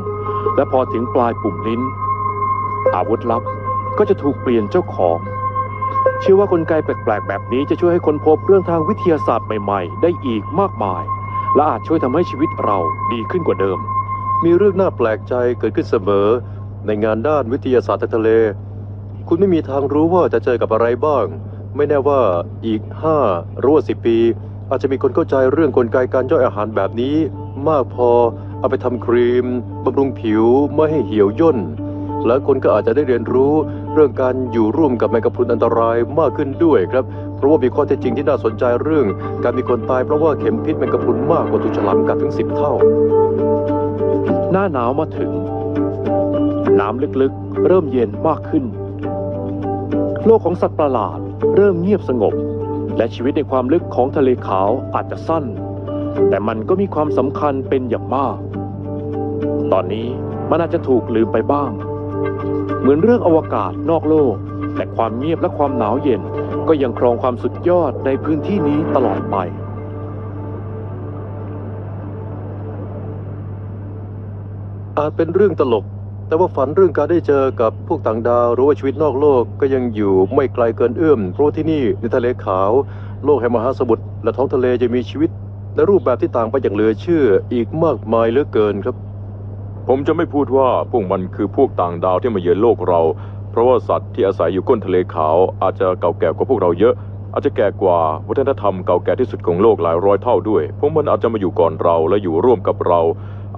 และพอถึงปลายปุ่มลิ้น อาวุธลับก็จะถูกเปลี่ยนเจ้าของ เชื่อว่ากลไกแปลกๆแบบนี้จะช่วยให้ค้นพบเรื่องทางวิทยาศาสตร์ใหม่ๆได้อีกมากมาย และอาจช่วยทำให้ชีวิตเราดีขึ้นกว่าเดิม มีเรื่องน่าแปลกใจเกิดขึ้นเสมอในงานด้านวิทยาศาสตร์ทางทะเล คุณไม่มีทางรู้ว่าจะเจอกับอะไรบ้าง ไม่แน่ว่าอีก5 หรือว่า10 ปี อาจจะมีคนเข้าใจเรื่องกลไกการย่อยอาหารแบบนี้ มากพอเอาไปทำครีมบำรุงผิวไม่ให้เหี่ยวย่น และคนก็อาจจะได้เรียนรู้เรื่องการอยู่ร่วมกับแมงกะพรุนอันตรายมากขึ้นด้วยครับ เพราะว่ามีข้อเท็จจริงที่น่าสนใจเรื่องการมีคนตายเพราะว่าเข็มพิษแมงกะพรุนมากกว่าถูกฉลามกัดถึง10 เท่า หน้าหนาวมาถึง น้ำลึกๆเริ่มเย็นมากขึ้น โลกของสัตว์ประหลาดเริ่มเงียบสงบ และชีวิตในความลึกของทะเลขาวอาจจะสั้น แต่มันก็มีความสำคัญเป็นอย่างมาก ตอนนี้มันอาจจะถูกลืมไปบ้าง เหมือนเรื่องอวกาศนอกโลก แต่ความเงียบและความหนาวเย็นก็ยังครองความสุดยอดในพื้นที่นี้ตลอดไป อาจเป็นเรื่องตลก แต่ว่าฝันเรื่องการได้เจอกับพวกต่างดาวหรือว่าชีวิตนอกโลกก็ยังอยู่ไม่ไกลเกินเอื้อมเพราะว่าที่นี่ในทะเลขาวโลกแห่งมหาสมุทรและท้องทะเลจะมีชีวิตในรูปแบบที่ต่างไปอย่างเหลือเชื่ออีกมากมายเหลือเกินครับ ผมจะไม่พูดว่าพวกมันคือพวกต่างดาวที่มาเยือนโลกเรา เพราะว่าสัตว์ที่อาศัยอยู่ก้นทะเลขาวอาจจะเก่าแก่กว่าพวกเราเยอะ อาจจะแก่กว่าวัฒนธรรมเก่าแก่ที่สุดของโลกหลายร้อยเท่าด้วย พวกมันอาจจะมาอยู่ก่อนเราและอยู่ร่วมกับเรา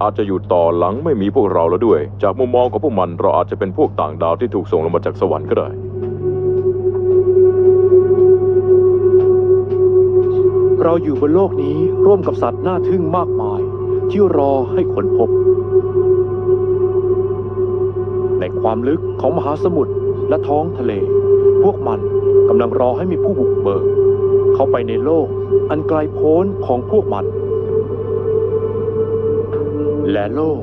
อาจจะอยู่ต่อหลังไม่มีพวกเราแล้วด้วย จากมุมมองของพวกมันเราอาจจะเป็นพวกต่างดาวที่ถูกส่งลงมาจากสวรรค์ก็ได้ เราอยู่บนโลกนี้ร่วมกับสัตว์น่าทึ่งมากมายที่รอให้ค้นพบ ในความลึกของมหาสมุทรและท้องทะเล พวกมันกำลังรอให้มีผู้บุกเบิกเข้าไปในโลกอันไกลโพ้นของพวกมัน และโลก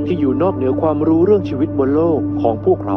ที่อยู่นอกเหนือความรู้เรื่องชีวิตบนโลกของพวกเรา